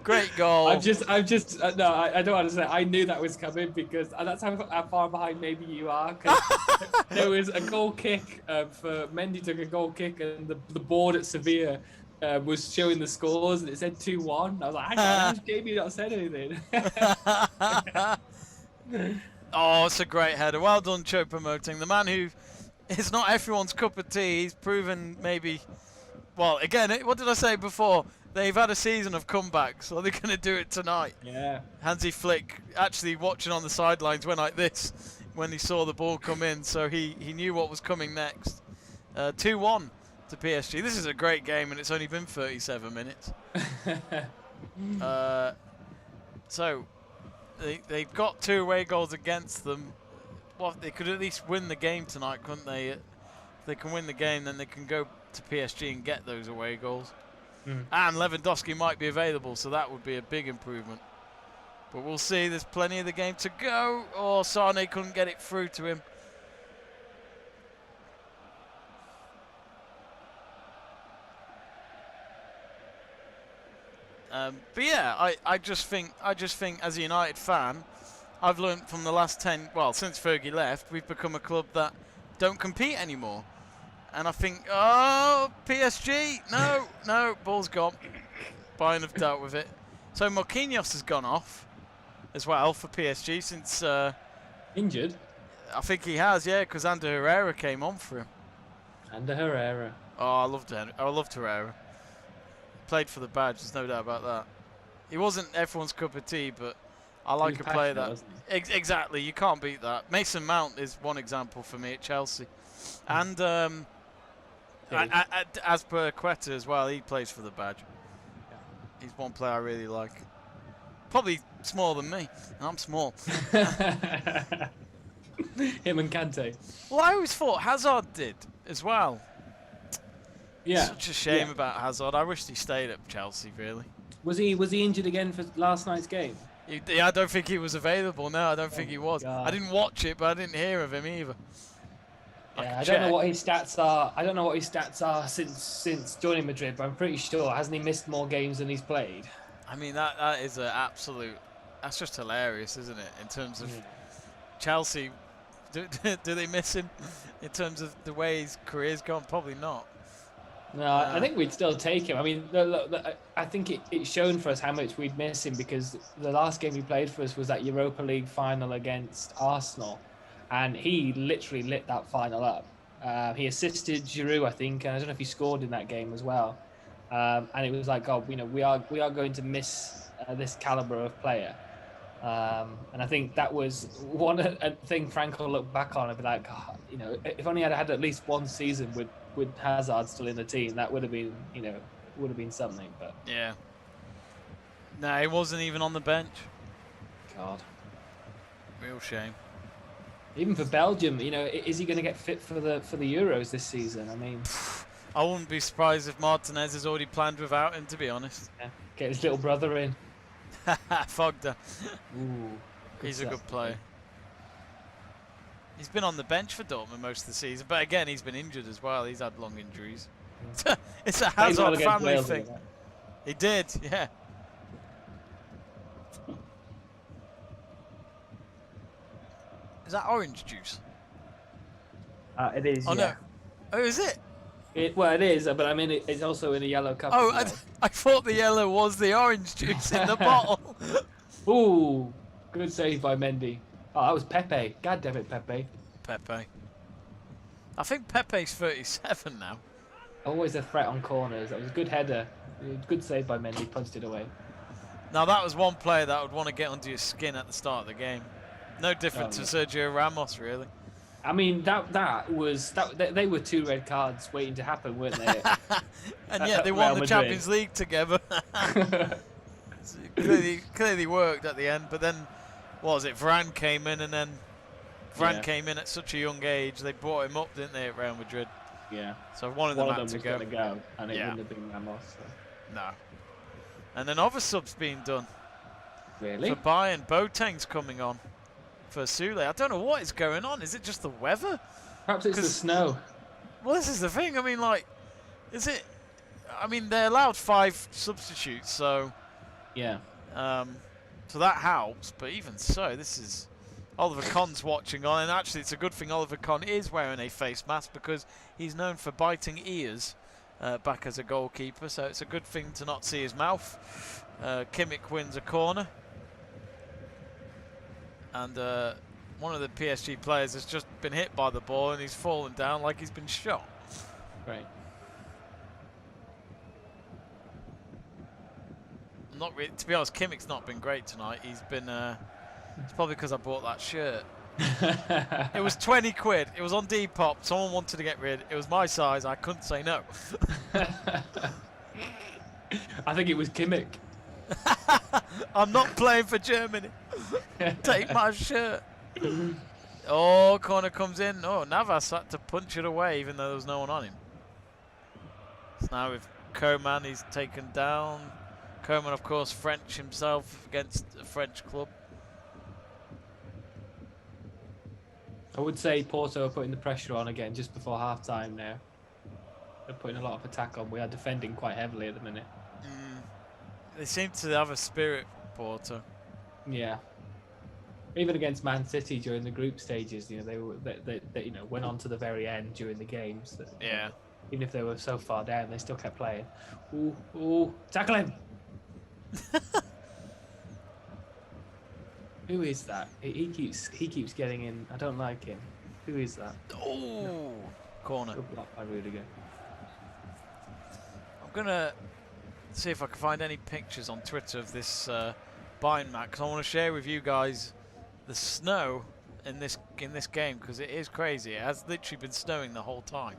Great goal. I don't understand. I knew that was coming because that's how far behind maybe you are. Cause there was a goal kick for Mendy took a goal kick, and the board at Sevilla was showing the scores, and it said 2-1. I was like, hang on, how's Jamie not said anything? Oh, it's a great header. Well done, Choupo-Moting. The man who is not everyone's cup of tea. He's proven maybe... Well, again, what did I say before? They've had a season of comebacks, so they're going to do it tonight. Yeah. Hansi Flick actually watching on the sidelines went like this when he saw the ball come in, so he knew what was coming next. 2-1 to PSG. This is a great game, and it's only been 37 minutes. So they've got 2 away goals against them. Well, they could at least win the game tonight, couldn't they? If they can win the game, then they can go to PSG and get those away goals. And Lewandowski might be available, so that would be a big improvement. But we'll see. There's plenty of the game to go. Oh, Sane couldn't get it through to him. But yeah, I just think as a United fan, I've learned from the last 10, well, since Fergie left, we've become a club that don't compete anymore. And I think, oh, PSG, no, ball's gone. Bayern have dealt with it. So Marquinhos has gone off as well for PSG since... Injured? I think he has, yeah, because Ander Herrera came on for him. Ander Herrera. Oh, I loved Herrera. Played for the badge, there's no doubt about that. He wasn't everyone's cup of tea, but I like a player that... Exactly, you can't beat that. Mason Mount is one example for me at Chelsea. And... as per Quetta as well, he plays for the badge. Yeah. He's one player I really like. Probably smaller than me, and I'm small. Him and Kante. Well, I always thought Hazard did as well. Yeah. Such a shame about Hazard. I wish he stayed at Chelsea, really. Was he injured again for last night's game? Yeah, I don't think he was available. No, I don't think he was. God. I didn't watch it, but I didn't hear of him either. Yeah, I don't know what his stats are. I don't know what his stats are since joining Madrid, but I'm pretty sure hasn't he missed more games than he's played? I mean, that is an absolute. That's just hilarious, isn't it? In terms of Chelsea, do they miss him? In terms of the way his career's gone, probably not. No, I think we'd still take him. I mean, look, I think it's shown for us how much we'd miss him, because the last game he played for us was that Europa League final against Arsenal. And he literally lit that final up. He assisted Giroud, I think, and I don't know if he scored in that game as well. And it was like, God, we are going to miss this caliber of player. And I think that was one thing Frank will look back on and be like, oh, if only I'd had at least one season with Hazard still in the team, that would have been, would have been something. But yeah, no, he wasn't even on the bench. God, Real shame. even for Belgium, is he going to get fit for the Euros this season? I mean, I wouldn't be surprised if Martinez has already planned without him, to be honest. yeah, get his little brother in. Fogda. Ooh, He's a good player. He's been on the bench for Dortmund most of the season, but again, he's been injured as well. He's had long injuries. It's a Hazard family thing. He did, yeah. Is that orange juice? It is. Oh, yeah. No. Oh, is it? Well, it is, but I mean, it's also in a yellow cup. Oh, as well. I thought the yellow was the orange juice in the bottle. Ooh, good save by Mendy. Oh, that was Pepe. God damn it, Pepe. Pepe. I think Pepe's 37 now. Always a threat on corners. That was a good header. Good save by Mendy. Punched it away. Now, that was one player that would want to get under your skin at the start of the game. No different to Sergio Ramos, really. I mean, they were 2 red cards waiting to happen, weren't they? And yet they won the Champions League together. clearly worked at the end, but then, what was it? Varane came in, and then Varane came in at such a young age. They brought him up, didn't they, at Real Madrid? Yeah. So one of them had to go. Was go, and it wouldn't have been Ramos. So. No. And then other subs being done. Really? For Bayern, Boateng's coming on for Sule. I don't know what is going on. Is it just the weather? Perhaps it's the snow. Well, this is the thing. I mean, like, is it? I mean, they allowed 5 substitutes, so yeah. So that helps. But even so, this is Oliver Kahn's watching on, and actually, it's a good thing Oliver Kahn is wearing a face mask because he's known for biting ears back as a goalkeeper. So it's a good thing to not see his mouth. Kimmich wins a corner. And one of the PSG players has just been hit by the ball and he's fallen down like he's been shot. Right. Not really, to be honest, Kimmich's not been great tonight. He's been. It's probably because I bought that shirt. It was 20 quid. It was on Depop. Someone wanted to get rid. It was my size. I couldn't say no. I think it was Kimmich. I'm not playing for Germany. Take my shirt. Oh, corner comes in. Oh, Navas had to punch it away even though there was no one on him. So now with Koeman, he's taken down. Koeman, of course, French himself against a French club. I would say Porto are putting the pressure on again just before half-time now. They're putting a lot of attack on. We are defending quite heavily at the minute. They seem to have a spirit, Porto. Yeah. Even against Man City during the group stages, they went on to the very end during the games. Yeah. Even if they were so far down, they still kept playing. Ooh, tackle him! Who is that? He keeps getting in. I don't like him. Who is that? Oh, corner. Good block by Rudiger. I'm gonna see if I can find any pictures on Twitter of this Bayern match, because I want to share with you guys the snow in this game, because it is crazy. It has literally been snowing the whole time.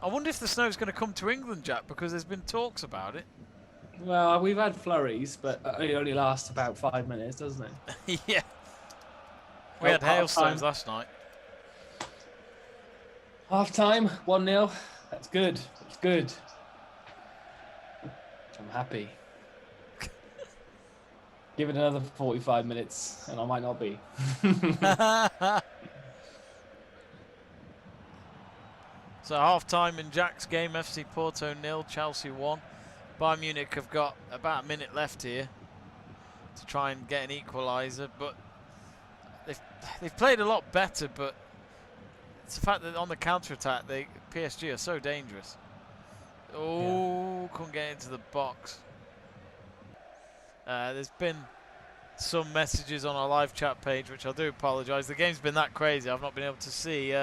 I wonder if the snow's going to come to England, Jack, because there's been talks about it. Well, we've had flurries, but it only lasts about 5 minutes, doesn't it? Yeah. We had hailstones last night. Half time, 1-0. That's good. That's good. I'm happy. Give it another 45 minutes, and I might not be. So half time in Jack's game, FC Porto 0, Chelsea 1. Bayern Munich have got about a minute left here to try and get an equaliser, but they've played a lot better, but it's the fact that on the counter-attack, PSG are so dangerous. Oh, yeah. Couldn't get into the box. There's been some messages on our live chat page, which I do apologise. The game's been that crazy, I've not been able to see.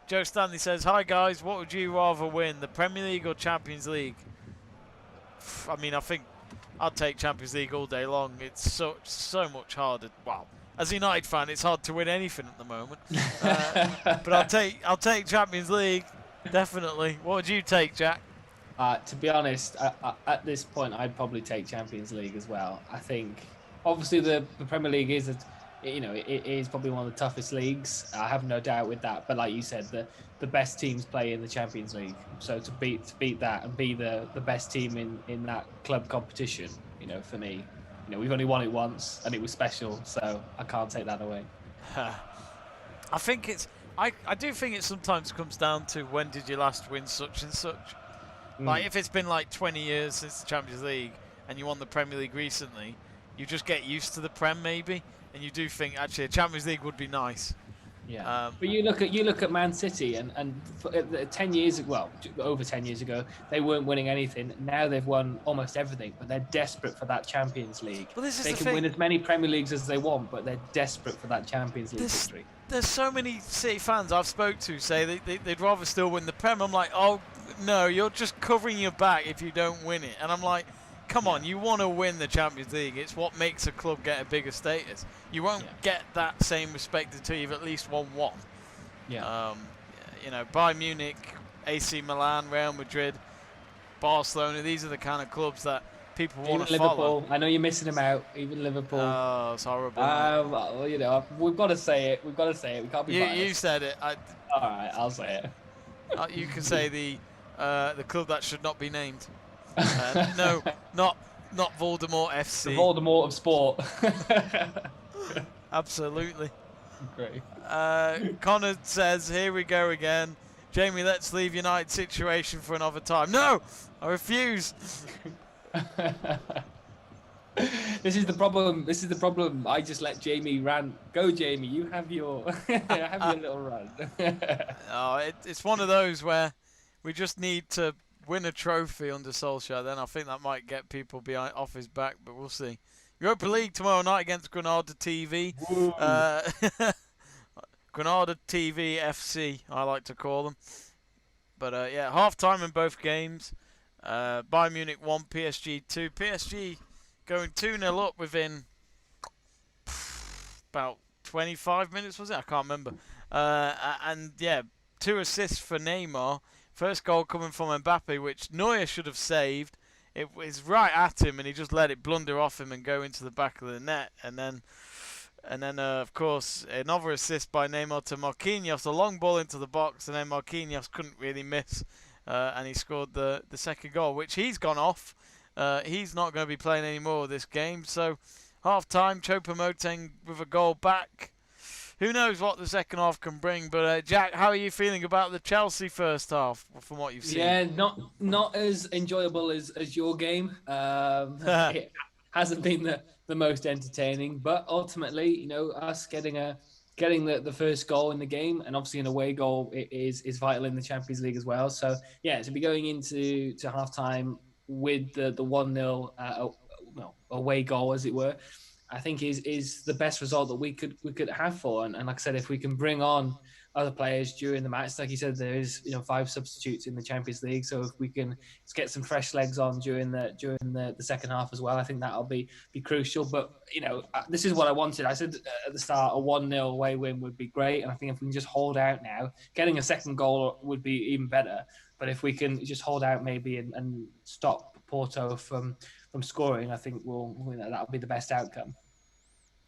Joe Stanley says, "Hi guys, what would you rather win, the Premier League or Champions League?" I mean, I think I'd take Champions League all day long. It's so much harder. Well, as a United fan, it's hard to win anything at the moment. But I'll take Champions League, definitely. What would you take, Jack? To be honest, at this point, I'd probably take Champions League as well. I think, obviously, the Premier League is, it is probably one of the toughest leagues. I have no doubt with that. But like you said, the best teams play in the Champions League. So to beat that and be the best team in that club competition, for me, we've only won it once and it was special. So I can't take that away. I think I do think it sometimes comes down to when did you last win such and such. Like, if it's been like 20 years since the Champions League and you won the Premier League recently, you just get used to the Prem maybe, and you do think actually a Champions League would be nice. Yeah. But you look at Man City and 10 years, well, over 10 years ago, they weren't winning anything. Now they've won almost everything, but they're desperate for that Champions League. Well, this is they the can thing. win as many Premier Leagues as they want, but they're desperate for that Champions League victory. There's so many City fans I've spoke to say they'd rather still win the Prem. I'm like, oh no, you're just covering your back if you don't win it. And I'm like, come on, you want to win the Champions League. It's what makes a club get a bigger status. You won't get that same respect until you've at least won one. Yeah. Bayern Munich, AC Milan, Real Madrid, Barcelona. These are the kind of clubs that people want to follow. Liverpool. I know you're missing them out. Even Liverpool. Oh, it's horrible. Well, we've got to say it. We can't be biased. You said it. All right, I'll say it. You can say the club that should not be named. No, not Voldemort FC. The Voldemort of sport. Absolutely. Great. Connor says, "Here we go again. Jamie, let's leave United situation for another time." No, I refuse. This is the problem. I just let Jamie rant. Go, Jamie. You have your little run. It's one of those where we just need to win a trophy under Solskjaer. Then I think that might get people off his back, but we'll see. Europa League tomorrow night against Granada TV. Granada TV FC, I like to call them. But half time in both games. Bayern Munich 1, PSG 2. PSG going 2-0 up within about 25 minutes, was it? I can't remember. And 2 assists for Neymar. First goal coming from Mbappe, which Neuer should have saved. It was right at him, and he just let it blunder off him and go into the back of the net. And then, of course, another assist by Neymar to Marquinhos, a long ball into the box, and then Marquinhos couldn't really miss, and he scored the second goal, which he's gone off. He's not going to be playing any more of this game. So, half-time, Choupo-Moting with a goal back. Who knows what the second half can bring? But Jack, how are you feeling about the Chelsea first half from what you've seen? Yeah, not as enjoyable as your game. It hasn't been the most entertaining, but ultimately, us getting the first goal in the game, and obviously an away goal is vital in the Champions League as well. So to be going into halftime with the 1-0 away goal, as it were, I think is the best result that we could have for. And like I said, if we can bring on other players during the match, like you said, there is 5 substitutes in the Champions League. So if we can get some fresh legs on during the second half as well, I think that'll be crucial. But this is what I wanted. I said at the start, a 1-0 away win would be great, and I think if we can just hold out now, getting a second goal would be even better. But if we can just hold out maybe and stop Porto from scoring, I think that'll be the best outcome.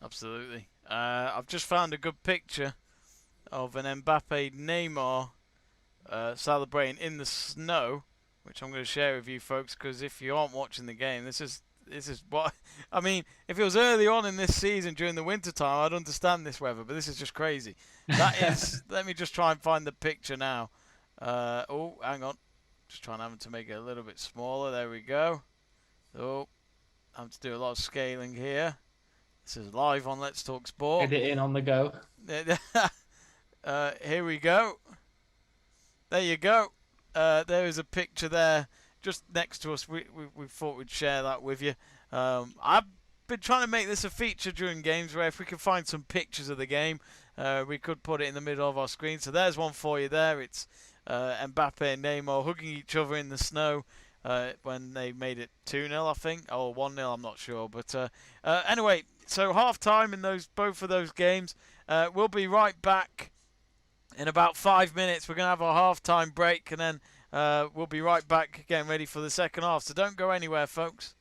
Absolutely. I've just found a good picture of an Mbappe Neymar celebrating in the snow, which I'm going to share with you folks, because if you aren't watching the game, this is what I mean. If it was early on in this season during the winter time, I'd understand this weather, but this is just crazy. That is. Let me just try and find the picture now. Oh, hang on. Just trying to make it a little bit smaller. There we go. Oh, I have to do a lot of scaling here. This is live on Let's Talk Sport. Get it in on the go. Here we go. There you go. There is a picture there just next to us. We thought we'd share that with you. I've been trying to make this a feature during games where if we can find some pictures of the game, we could put it in the middle of our screen. So there's one for you there. It's Mbappe and Neymar hugging each other in the snow when they made it 2-0, I think, or 1-0, I'm not sure. But anyway, so half-time in both of those games. We'll be right back in about 5 minutes. We're going to have our half-time break, and then we'll be right back getting ready for the second half. So don't go anywhere, folks.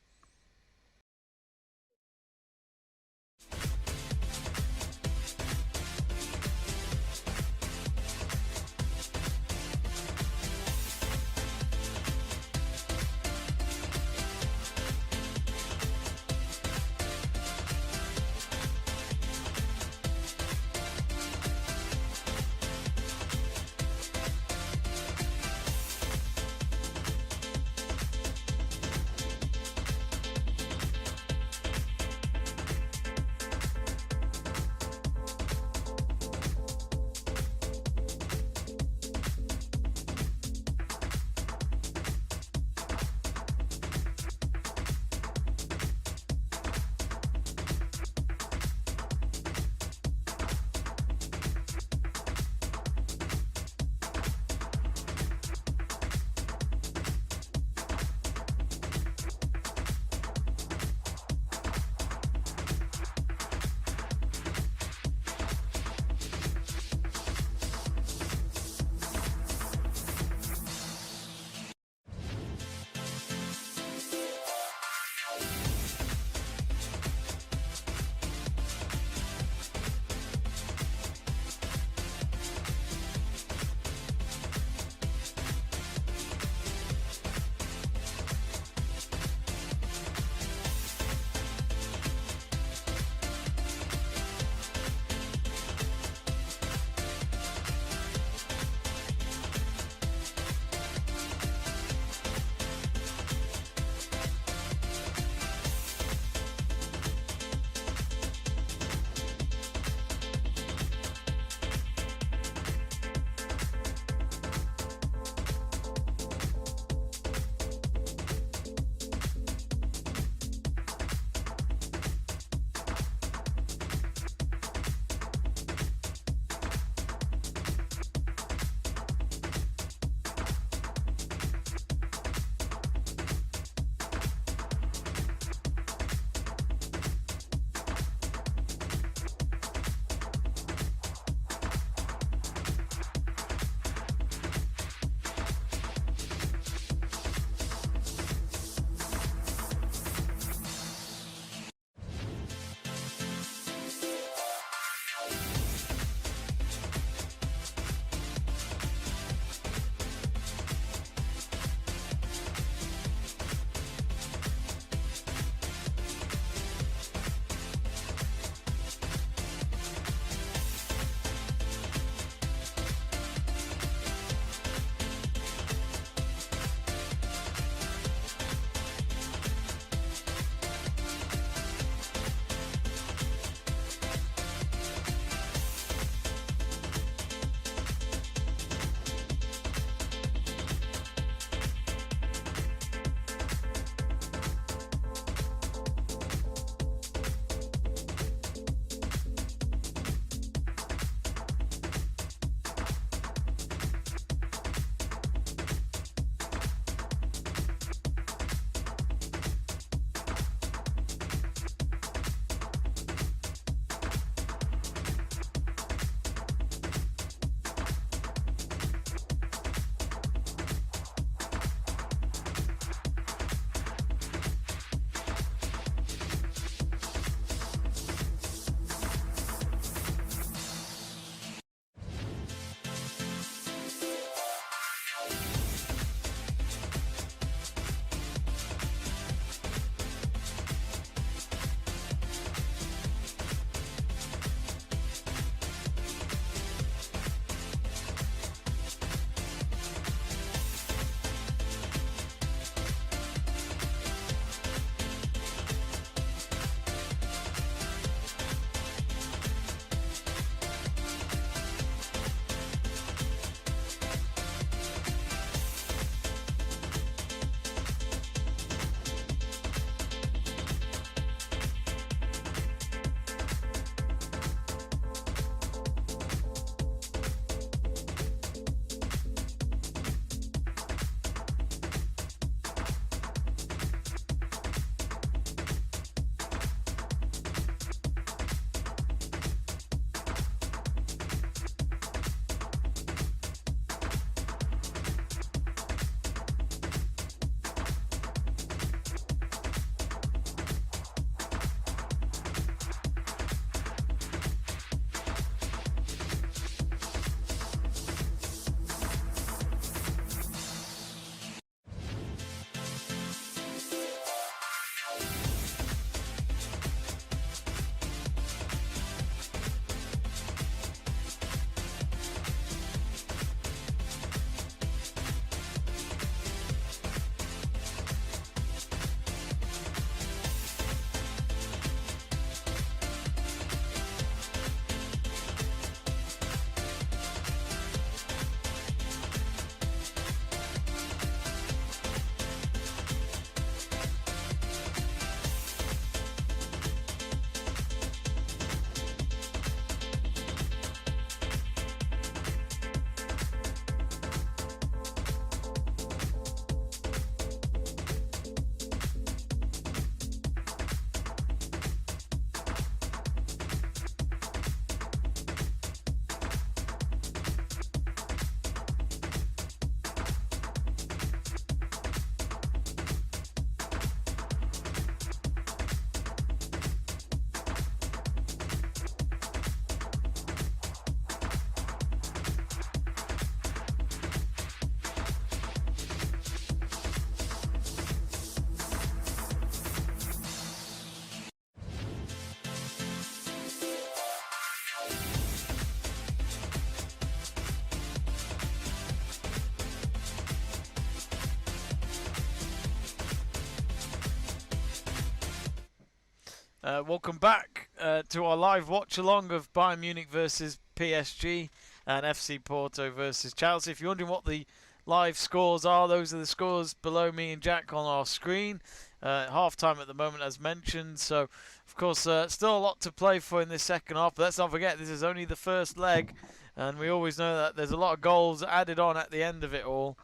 Welcome back to our live watch-along of Bayern Munich versus PSG and FC Porto versus Chelsea. If you're wondering what the live scores are, those are the scores below me and Jack on our screen. Half-time at the moment, as mentioned. So, of course, still a lot to play for in this second half. But let's not forget, this is only the first leg. And we always know that there's a lot of goals added on at the end of it all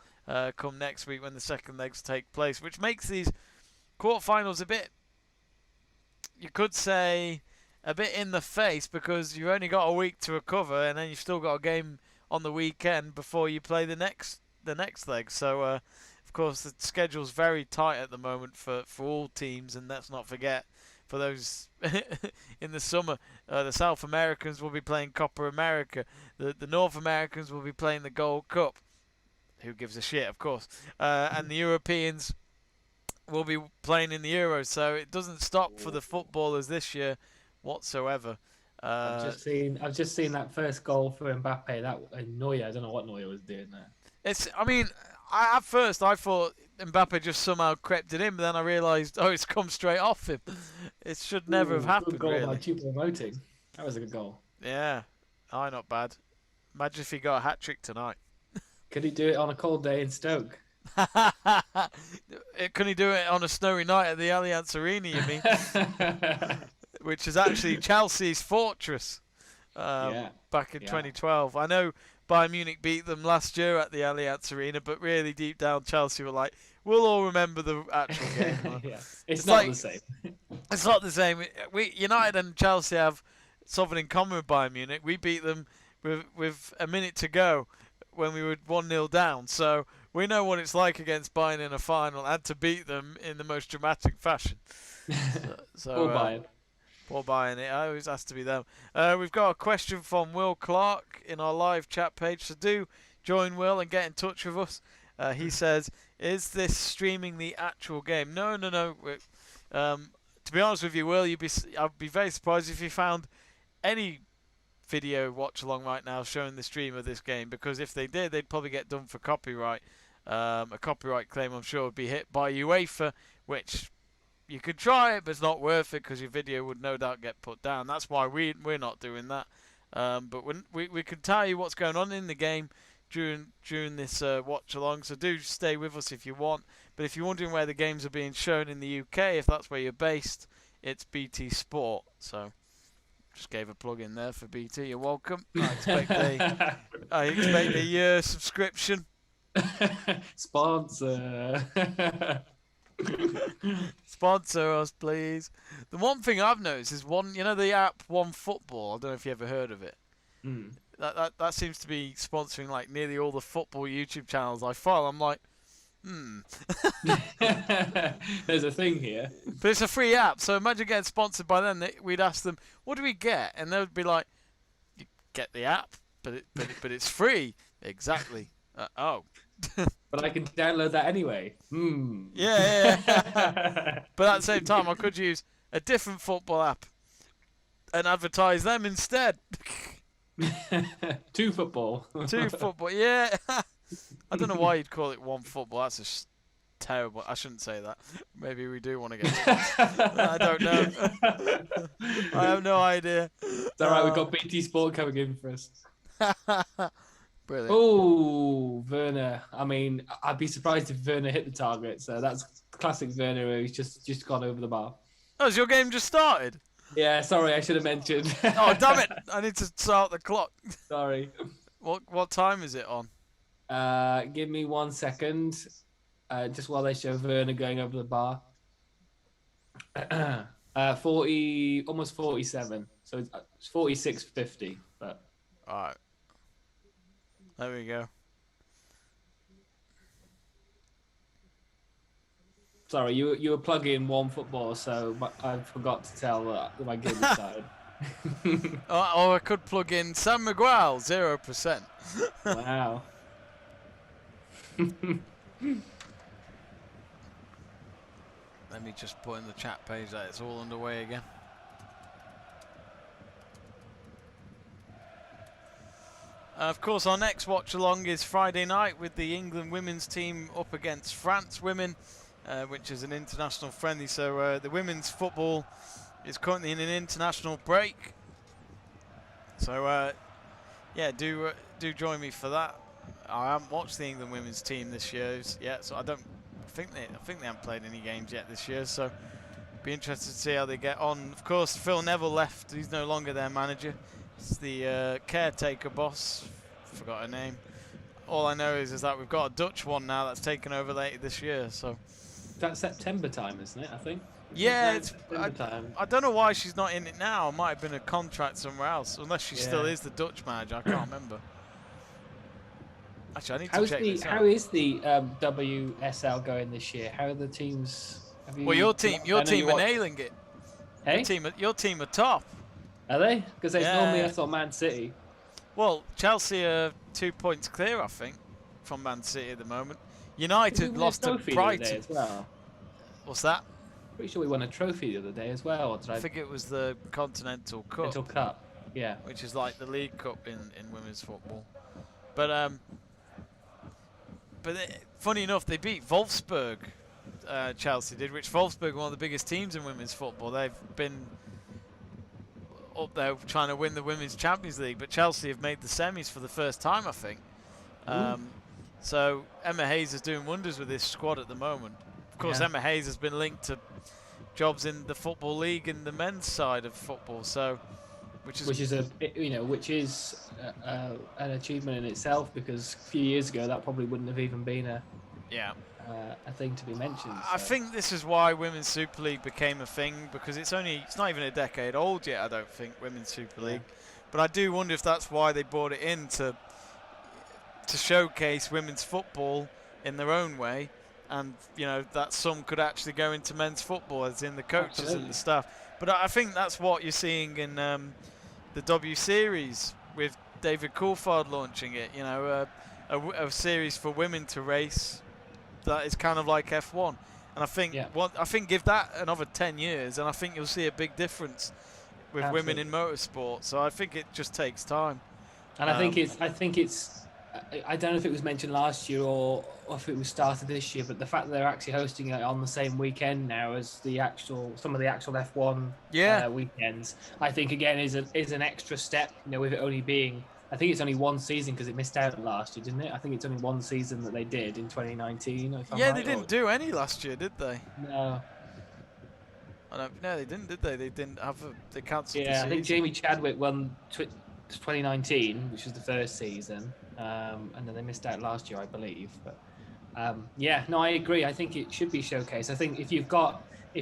come next week when the second legs take place, which makes these quarterfinals a bit, you could say, a bit in the face, because you've only got a week to recover, and then you've still got a game on the weekend before you play the next leg. So, of course, the schedule's very tight at the moment for all teams, and let's not forget, for those in the summer, the South Americans will be playing Copa America, the North Americans will be playing the Gold Cup. Who gives a shit, of course, and the Europeans will be playing in the Euros, so it doesn't stop for the footballers this year whatsoever. I've just seen that first goal for Mbappe. That Neuer, I don't know what Neuer was doing there. At first I thought Mbappe just somehow crept it in, but then I realised, it's come straight off him. It should never have happened. Good goal really. by Choupo-Moting. That was a good goal. Yeah, not bad. Imagine if he got a hat trick tonight. Could he do it on a cold day in Stoke? Can he do it on a snowy night at the Allianz Arena, you mean? Which is actually Chelsea's fortress back in 2012. I know Bayern Munich beat them last year at the Allianz Arena, but really deep down Chelsea were like, we'll all remember the actual game. It's not the same. It's not the same. United and Chelsea have something in common with Bayern Munich. We beat them with a minute to go when we were 1-0 down. So we know what it's like against Bayern in a final, and to beat them in the most dramatic fashion. Poor Bayern. Poor Bayern. It always has to be them. We've got a question from Will Clark in our live chat page, so do join Will and get in touch with us. He says, is this streaming the actual game? No. To be honest with you, Will, I'd be very surprised if you found any video watch along right now showing the stream of this game, because if they did, they'd probably get done for copyright. A copyright claim, I'm sure, would be hit by UEFA, which you could try it, but it's not worth it because your video would no doubt get put down. That's why we're not doing that. But we can tell you what's going on in the game during this watch along, so do stay with us if you want. But if you're wondering where the games are being shown in the UK, if that's where you're based, it's BT Sport. So just gave a plug in there for BT. You're welcome. I expect a year subscription. Sponsor. Sponsor us, please. The one thing I've noticed is the app One Football. I don't know if you ever heard of it. That seems to be sponsoring like nearly all the football YouTube channels I follow. I'm like, There's a thing here. But it's a free app, so imagine getting sponsored by them. We'd ask them, what do we get? And they would be like, you get the app, but it's free. Exactly. But I can download that anyway. Yeah. But at the same time, I could use a different football app and advertise them instead. Two football, yeah. I don't know why you'd call it One Football. That's just terrible. I shouldn't say that. Maybe we do want to get I don't know. I have no idea. It's alright, we've got BT Sport coming in for us. Brilliant. Oh, Werner. I mean, I'd be surprised if Werner hit the target. So that's classic Werner, where he's just gone over the bar. Oh, has your game just started? Yeah, sorry, I should have mentioned. Oh, damn it. I need to start the clock. Sorry. What time is it on? Give me 1 second. Just while they show Werner going over the bar. 40, almost 47. So it's 46.50. But all right. There we go. Sorry, you were plugging One Football, so I forgot to tell that my game was started. Or I could plug in Sam Miguel, 0%. Wow. Let me just put in the chat page that it's all underway again. Of course, our next watch along is Friday night with the England women's team up against France women, which is an international friendly. So the women's football is currently in an international break. So yeah, do join me for that. I haven't watched the England women's team this year yet, so I think they haven't played any games yet this year. So be interested to see how they get on. Of course, Phil Neville left. He's no longer their manager. It's the caretaker boss. Forgot her name. All I know is that we've got a Dutch one now that's taken over later this year. So That's September time, isn't it? I think. yeah, Time. I don't know why she's not in it now. It might have been a contract somewhere else, unless she still is the Dutch manager. I can't remember. Actually, I need to check this out. How is the WSL going this year? How are the teams? Well, your team are nailing it. Hey, Your team are top. are they? Because normally I Yeah. thought Man City. Well, Chelsea are 2 points clear, I think, from Man City at the moment. Did we United win a lost to trophy the other day Brighton. as well? What's that? Pretty sure we won a trophy the other day as well. Or did I think it was the Continental Cup, Continental Cup. Yeah. which is like the League Cup in women's football. But funny enough, they beat Wolfsburg. Chelsea did, which Wolfsburg are one of the biggest teams in women's football. They've been up there trying to win the Women's Champions League, but Chelsea have made the semis for the first time, I think. So Emma Hayes is doing wonders with this squad at the moment. Of course, Emma Hayes has been linked to jobs in the Football League in the men's side of football, so which is an achievement in itself, because a few years ago that probably wouldn't have even been a thing to be mentioned. I think this is why Women's Super League became a thing, because it's not even a decade old yet, I don't think, Women's Super League. But I do wonder if that's why they brought it in, to showcase women's football in their own way, and that some could actually go into men's football, as in the coaches and the staff. But I think that's what you're seeing in the W Series, with David Coulthard launching it. A series for women to race that is kind of like F1. And I think give that another 10 years, and I think you'll see a big difference with women in motorsport. So I think it just takes time. And I think it's. I don't know if it was mentioned last year or if it was started this year, but the fact that they're actually hosting it on the same weekend now as some of the actual F1 weekends, I think again is an extra step. With it only being, I think it's only one season, because it missed out last year, didn't it? I think it's only one season that they did in 2019. They didn't do any last year, did they? No. No, they didn't, did they? They didn't have they cancelled. Yeah, I think Jamie Chadwick won 2019, which was the first season. And then they missed out last year, I believe. But I agree. I think it should be showcased. I think if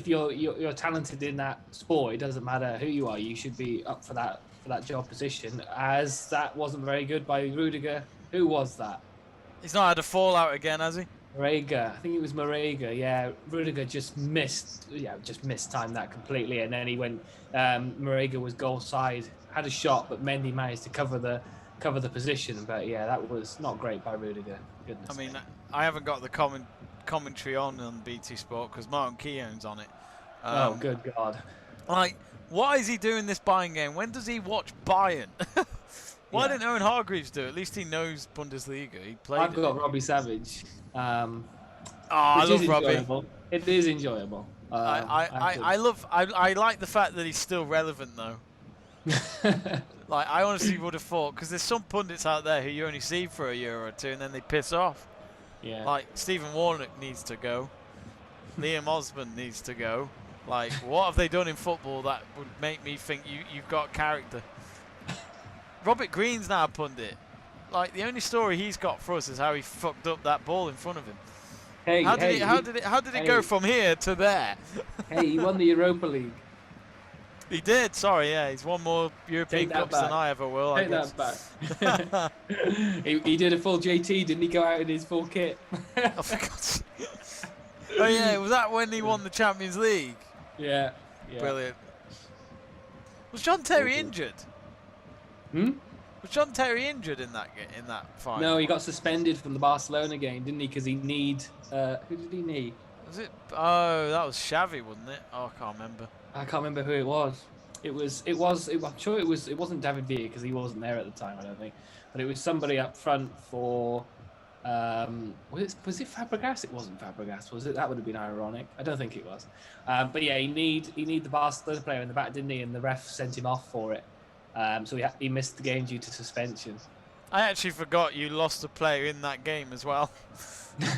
you're talented in that sport, it doesn't matter who you are. You should be up for that job position. As that wasn't very good by Rudiger. Who was that? He's not had a fallout again, has he? Marega. I think it was Marega. Yeah, Rudiger just mistimed that completely, and then he went. Marega was goal side, had a shot, but Mendy managed to cover the position. But yeah, that was not great by Rudiger. Goodness. I mean, I haven't got the commentary on BT Sport, because Martin Keown's on it. Oh, good God! Like, why is he doing this Bayern game? When does he watch Bayern? Why didn't Owen Hargreaves do it? At least he knows Bundesliga. He played. I've got Robbie Savage. I love Robbie. It is enjoyable. I like the fact that he's still relevant, though. Like, I honestly would have thought, because there's some pundits out there who you only see for a year or two and then they piss off. Yeah. Like, Stephen Warnock needs to go. Liam Osmond needs to go. Like, what have they done in football that would make me think you've got character? Robert Green's now a pundit. Like, the only story he's got for us is how he fucked up that ball in front of him. How did it go from here to there? Hey, he won the Europa League. He did. Sorry, yeah, he's won more European Cups than I ever will. Take that back. he did a full JT, didn't he? Go out in his full kit. Oh, for God's sake. Oh yeah, was that when he won the Champions League? Yeah. Brilliant. Was John Terry injured? Was John Terry injured in that final? No, he got suspended from the Barcelona game, didn't he? Because he who did he knee? Was it? Oh, that was Xavi, wasn't it? Oh, I can't remember. I can't remember who it was. I'm sure it wasn't David Villa, because he wasn't there at the time, I don't think. But it was somebody up front for Was it Fabregas? It wasn't Fabregas, was it? That would have been ironic. I don't think it was. But yeah, he need the Barcelona player in the back, didn't he? And the ref sent him off for it. So he missed the game due to suspension. I actually forgot you lost a player in that game as well.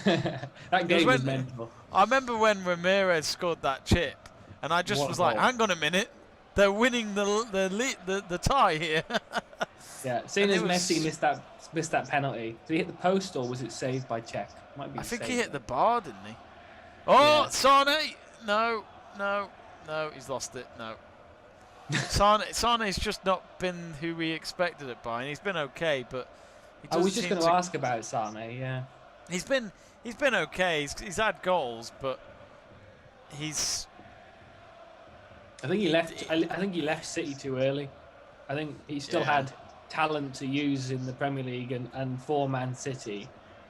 That game was mental. I remember when Ramirez scored that chip, and I just was like, "Hang on a minute, they're winning the tie here." Yeah, seeing as Messi missed that penalty, did he hit the post or was it saved by Czech? I think he hit the bar, didn't he? Oh, yeah. Sane! No, he's lost it. No. Sane's just not been who we expected at Bayern. He's been okay, but I was just going to ask about Sane. Yeah, he's been okay. He's had goals, but he's. I think he left. I think he left City too early. I think he still had talent to use in the Premier League and for Man City.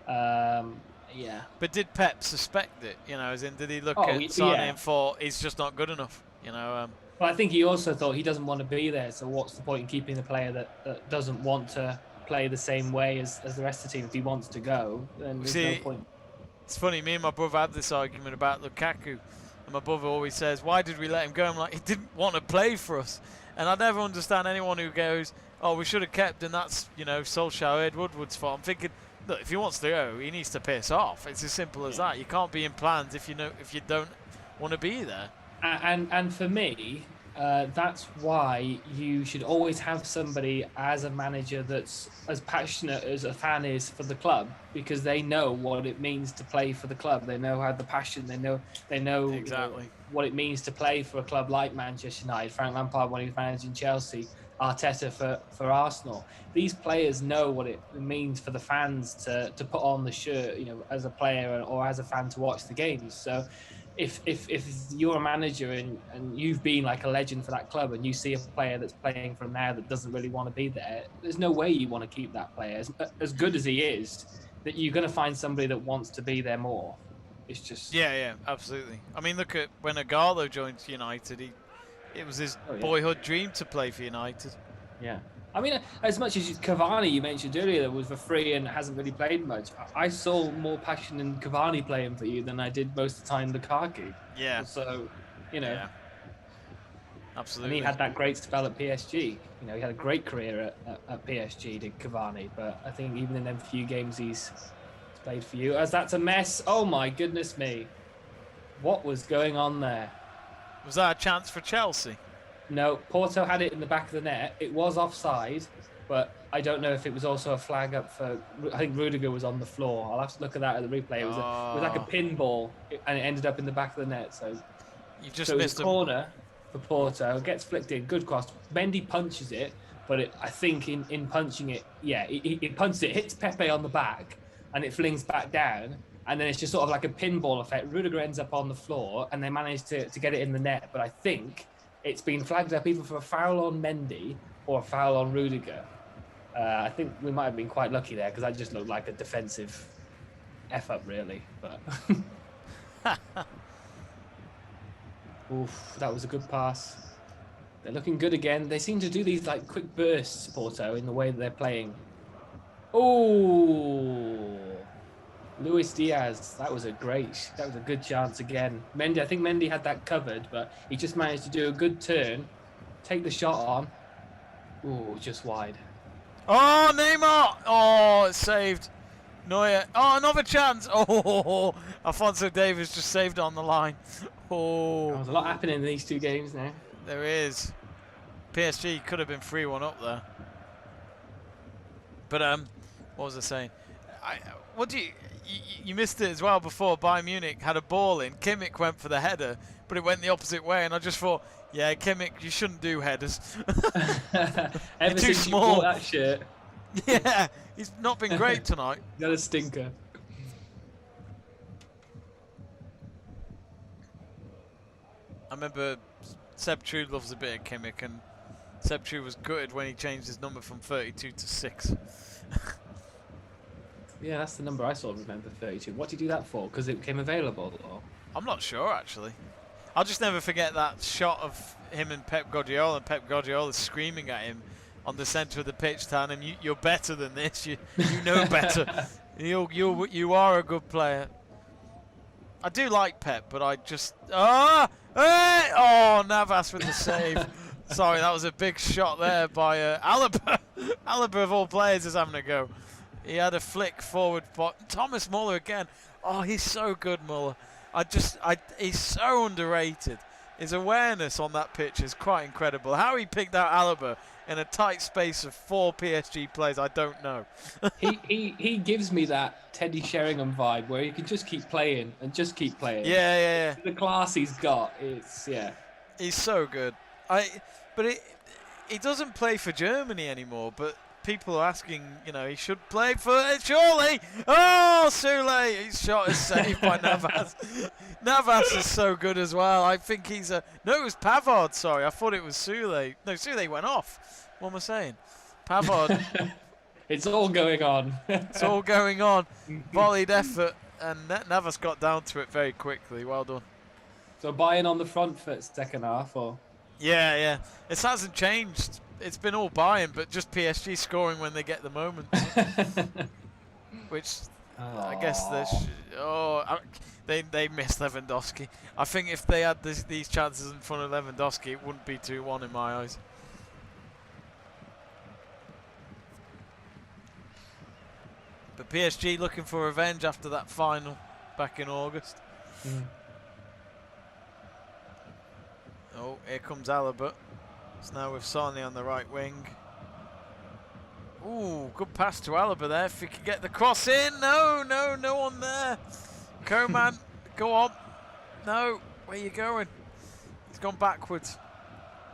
Yeah. But did Pep suspect it? You know, as in, did he look at Sane and thought he's just not good enough? You know. Well, I think he also thought he doesn't want to be there. So what's the point in keeping a player that doesn't want to play the same way as the rest of the team? If he wants to go, then there's no point. It's funny. Me and my brother had this argument about Lukaku, and my brother always says, "Why did we let him go?" I'm like, he didn't want to play for us. And I never understand anyone who goes, "Oh, we should have kept him." That's Solskjaer, Ed Woodward's fault. I'm thinking, look, if he wants to go, he needs to piss off. It's as simple as that. You can't be in plans if you don't want to be there. And for me, that's why you should always have somebody as a manager that's as passionate as a fan is for the club, because they know what it means to play for the club. They know how the passion. They know exactly what it means to play for a club like Manchester United. Frank Lampard when he was managing Chelsea, Arteta for Arsenal. These players know what it means for the fans to put on the shirt, as a player or as a fan to watch the games. So if you're a manager and you've been like a legend for that club and you see a player that's playing from there that doesn't really want to be there, there's no way you want to keep that player. As good as he is, that you're going to find somebody that wants to be there more. It's just... Yeah, absolutely. I mean, look at when Agallo joined United, it was his boyhood dream to play for United. Yeah. I mean, as much as Cavani, you mentioned earlier, that was for free and hasn't really played much. I saw more passion in Cavani playing for you than I did most of the time Lukaku. Yeah. So, Yeah. Absolutely. And he had that great spell at PSG. He had a great career at PSG, did Cavani. But I think even in them few games he's played for you, as that's a mess. Oh my goodness me. What was going on there? Was that a chance for Chelsea? No, Porto had it in the back of the net. It was offside, but I don't know if it was also a flag up for... I think Rudiger was on the floor. I'll have to look at that at the replay. It was like a pinball, and it ended up in the back of the net. So you've just missed a corner for Porto. Gets flicked in. Good cross. Mendy punches it, but I think in punching it, he punches it, hits Pepe on the back, and it flings back down. And then it's just sort of like a pinball effect. Rudiger ends up on the floor, and they manage to get it in the net. But I think it's been flagged up either for a foul on Mendy or a foul on Rudiger. I think we might have been quite lucky there, because that just looked like a defensive F-up, really. But oof, that was a good pass. They're looking good again. They seem to do these like quick bursts, Porto, in the way that they're playing. Oh, Luis Diaz, that was a good chance again. I think Mendy had that covered, but he just managed to do a good turn, take the shot on. Ooh, just wide. Oh, Neymar! Oh, it's saved. Neuer. Oh, another chance. Oh, Alphonso Davies just saved on the line. Oh. There's a lot happening in these two games now. There is. PSG could have been 3-1 up there. But what was I saying? You missed it as well before. Bayern Munich had a ball in. Kimmich went for the header, but it went the opposite way, and I just thought, yeah, Kimmich, you shouldn't do headers. Ever too since small. You bought that shirt. Yeah, he's not been great tonight. Got a stinker. I remember Seb True loves a bit of Kimmich, and Seb True was gutted when he changed his number from 32 to 6. Yeah, that's the number I sort of remember, 32. What did you do that for? Because it became available? Or? I'm not sure, actually. I'll just never forget that shot of him and Pep Guardiola, and Pep Guardiola screaming at him on the centre of the pitch, telling him, you're better than this, you know better. You are a good player. I do like Pep, but I just Navas with the save. Sorry, that was a big shot there by Alaba. Alaba of all players is having a go. He had a flick forward, but Thomas Muller again. Oh, he's so good, Muller. He's so underrated. His awareness on that pitch is quite incredible. How he picked out Alaba in a tight space of 4 PSG players, I don't know. he gives me that Teddy Sheringham vibe where he can just keep playing and just keep playing. Yeah. The class he's got, he's so good. He doesn't play for Germany anymore, but people are asking, he should play for it, surely. Oh, Sule, his shot is saved by Navas. Navas is so good as well. I think it was Pavard, sorry. I thought it was Sule. No, Sule went off. What am I saying? Pavard. It's all going on. It's all going on. Volleyed effort, and Navas got down to it very quickly. Well done. So Bayern on the front foot second half, or? Yeah. It hasn't changed. It's been all Bayern, but just PSG scoring when they get the moment. Which I guess they missed Lewandowski. I think if they had these chances in front of Lewandowski, it wouldn't be 2-1 in my eyes. But PSG looking for revenge after that final back in August. Oh, here comes Alaba. It's now with Sane on the right wing. Ooh, good pass to Alaba there. If he could get the cross in. No one there. Coman, go on. No, where you going? He's gone backwards.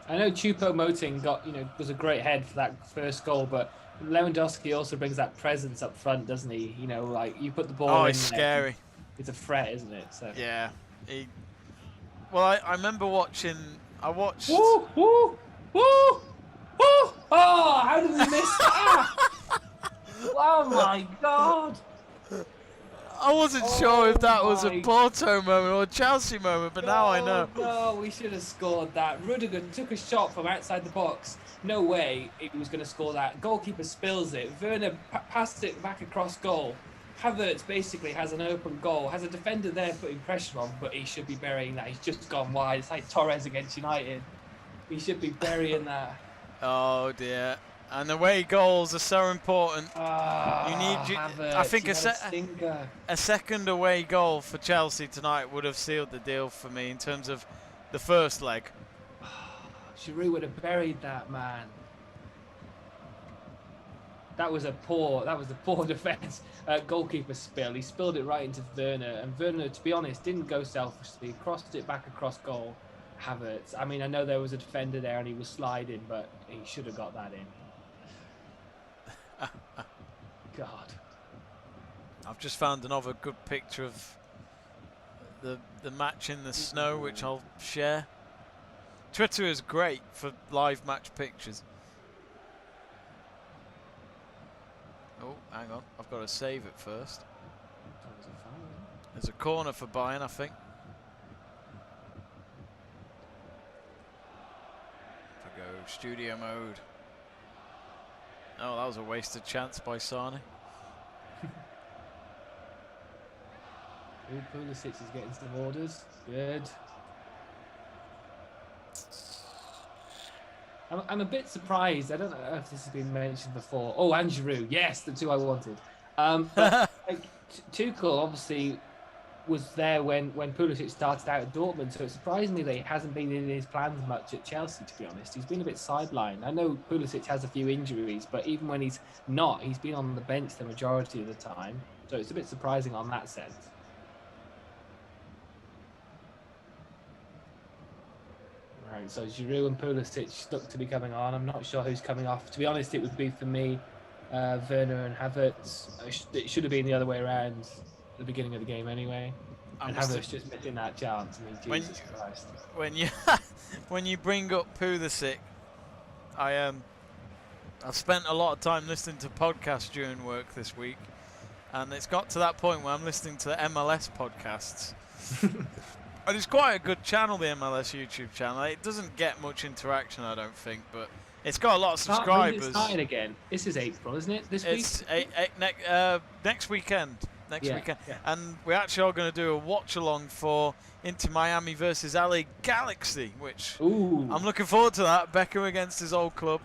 I know Choupo-Moting was a great head for that first goal, but Lewandowski also brings that presence up front, doesn't he? You put the ball in. Oh, it's scary. It's a threat, isn't it? So. Yeah. Well, I remember watching. I watched. Woo! Oh, how did we miss that? Oh my God! I wasn't sure if that was a Porto moment or a Chelsea moment, but now I know. No, we should have scored that. Rudiger took a shot from outside the box. No way he was going to score that. Goalkeeper spills it. Werner passed it back across goal. Havertz basically has an open goal, has a defender there putting pressure on, but he should be burying that. He's just gone wide. It's like Torres against United. He should be burying that. Oh dear. And away goals are so important. Havertz, I think a second away goal for Chelsea tonight would have sealed the deal for me in terms of the first leg. Giroud would have buried that, man. That was a poor defence. Goalkeeper spill. He spilled it right into Werner, and Werner, to be honest, didn't go selfishly. Crossed it back across goal. Havertz. I mean, I know there was a defender there and he was sliding, but he should have got that in. God. I've just found another good picture of the match in the snow, which I'll share. Twitter is great for live match pictures. Oh, hang on. I've got to save it first. There's a corner for Bayern, I think. If I go studio mode. Oh, that was a wasted chance by Sane. Pulisic is getting some orders. Good. I'm a bit surprised. I don't know if this has been mentioned before. Oh, and Giroud. Yes, the two I wanted. But Tuchel obviously was there when Pulisic started out at Dortmund, so it surprised me that he hasn't been in his plans much at Chelsea, to be honest. He's been a bit sidelined. I know Pulisic has a few injuries, but even when he's not, he's been on the bench the majority of the time. So it's a bit surprising on that sense. Right, so Giroud and Pulisic look to be coming on. I'm not sure who's coming off. To be honest, it would be for me, Werner and Havertz. It should have been the other way around at the beginning of the game anyway. And Havertz just missing that chance. I mean, Jesus Christ. When you bring up Pulisic, I've spent a lot of time listening to podcasts during work this week, and it's got to that point where I'm listening to MLS podcasts. And it's quite a good channel, the MLS YouTube channel. It doesn't get much interaction, I don't think, but It's got a lot of subscribers. When did it start again? This is April, isn't it? This week? It's next weekend. Next weekend. Yeah. And we actually are going to do a watch along for Inter Miami versus LA Galaxy, which I'm looking forward to that. Beckham against his old club.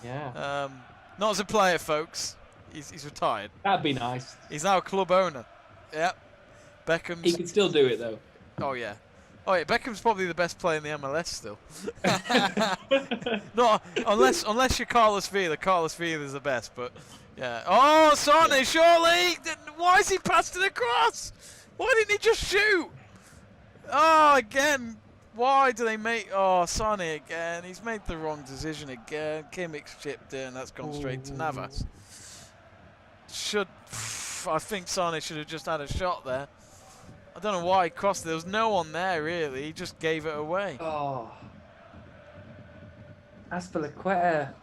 Yeah. Not as a player, folks. He's retired. That'd be nice. He's now a club owner. Yep. Beckham's. He can still do it though. Oh yeah. Oh yeah. Beckham's probably the best player in the MLS still. Not unless you're Carlos Vela. Carlos Vela's the best, but yeah. Oh, Sane, surely. Why is he passed it across? Why didn't he just shoot? Oh, again. Why do they make... Oh, Sane again. He's made the wrong decision again. Kimmich's chipped in. That's gone straight to Navas. I think Sane should have just had a shot there. I don't know why he crossed. There was no one there, really. He just gave it away. Oh. Azpilicueta.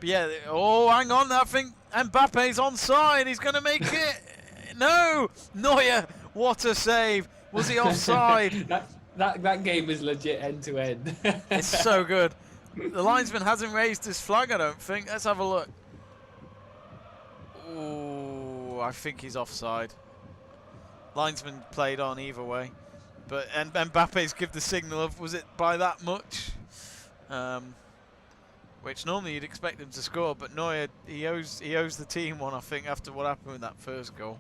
But yeah, oh, hang on. I think Mbappe's onside. He's going to make it. No! Neuer, what a save. Was he offside? that game is legit end to end. It's so good. The linesman hasn't raised his flag, I don't think. Let's have a look. Ooh, I think he's offside. Linesman played on either way. But and Mbappe's give the signal of, was it by that much? Which normally you'd expect him to score, but Neuer, he owes the team one, I think, after what happened with that first goal.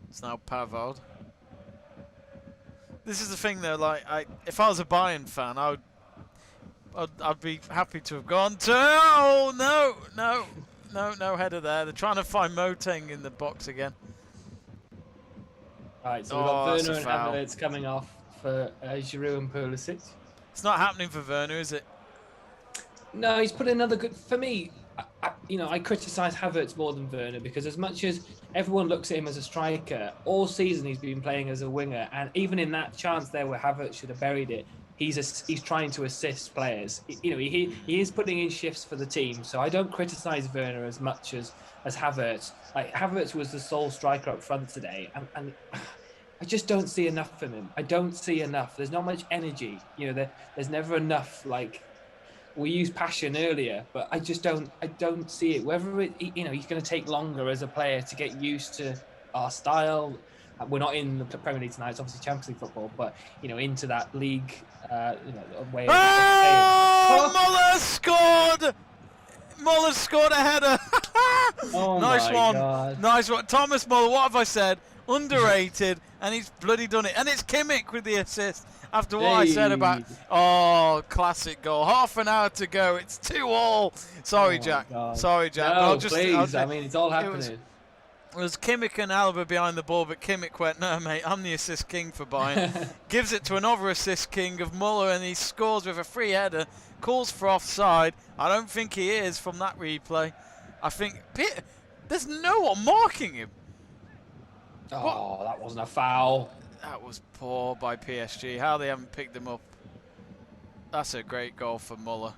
It's now Pavard. This is the thing though, like, if I was a Bayern fan, I'd be happy to have gone to... Oh, no header there. They're trying to find Moteng in the box again. Right, so we've got Werner and Havertz coming off for Giroud and Pulisic. It's not happening for Werner, is it? No, he's put another good... For me, I criticise Havertz more than Werner because as much as everyone looks at him as a striker, all season he's been playing as a winger, and even in that chance there where Havertz should have buried it, he's trying to assist players. He is putting in shifts for the team, so I don't criticise Werner as much as Havertz. Like, Havertz was the sole striker up front today, and I just don't see enough from him. I don't see enough. There's not much energy. There's never enough. Like, we used passion earlier, but I don't see it. Whether he's going to take longer as a player to get used to our style. We're not in the Premier League tonight. It's obviously Champions League football, but into that league way. Muller scored! Muller scored a header. Oh nice my one. God. Nice one. Thomas Muller, what have I said? Underrated, and he's bloody done it. And it's Kimmich with the assist. After what I said about... Oh, classic goal. Half an hour to go. It's 2-2. Sorry, Jack. Sorry, Jack. No, please. I mean, it's all happening. It was Kimmich and Alaba behind the ball, but Kimmich went, no, mate, I'm the assist king for Bayern. Gives it to another assist king of Muller, and he scores with a free header. Calls for offside. I don't think he is from that replay. I think... There's no one marking him. Oh, that wasn't a foul. That was poor by PSG. How they haven't picked him up. That's a great goal for Muller.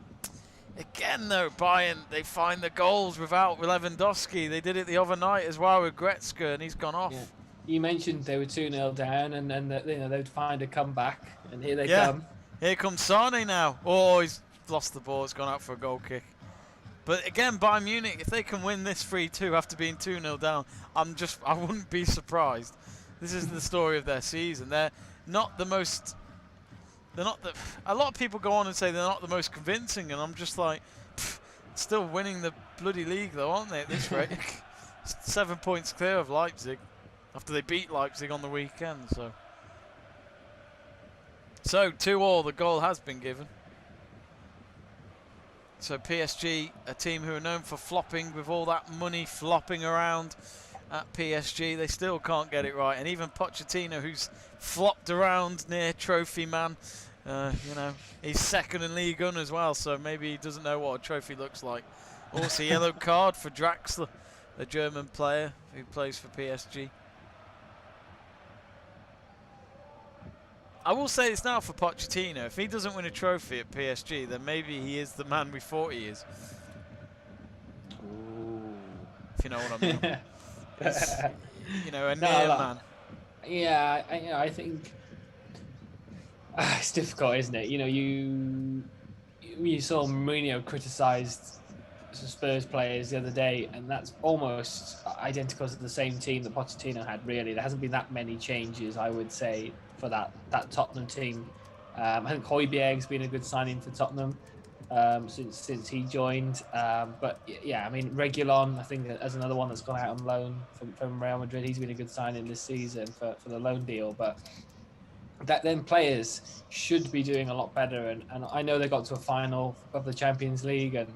Again, though, Bayern, they find the goals without Lewandowski. They did it the other night as well with Gretzky, and he's gone off. Yeah. You mentioned they were 2-0 down, and then they'd find a comeback, and here they come. Here comes Sane now. Oh, he's lost the ball. It's gone out for a goal kick. But again, Bayern Munich, if they can win this 3-2 after being 2-0 down, I wouldn't be surprised. This is the story of their season. They're not the most... A lot of people go on and say they're not the most convincing, and I'm just like, still winning the bloody league though, aren't they, at this rate? 7 points clear of Leipzig after they beat Leipzig on the weekend. So 2-2, the goal has been given. So PSG, a team who are known for flopping with all that money flopping around at PSG, they still can't get it right. And even Pochettino, who's flopped around near trophy man, he's second in Ligue 1 as well, so maybe he doesn't know what a trophy looks like. Also, yellow card for Draxler, a German player who plays for PSG. I will say this now for Pochettino. If he doesn't win a trophy at PSG, then maybe he is the man we thought he is. Ooh. If you know what I mean. He's, you know, a No, near look, man. yeah, I think it's difficult, isn't it? You know, you saw Mourinho criticised some Spurs players the other day, and that's almost identical to the same team that Pochettino had. Really, there hasn't been that many changes, I would say, for that Tottenham team. I think Højbjerg's been a good signing for Tottenham since he joined. But yeah, I mean, Reguilon, I think, as another one that's gone out on loan from Real Madrid. He's been a good signing this season for the loan deal, but that then players should be doing a lot better. And I know they got to a final of the Champions League and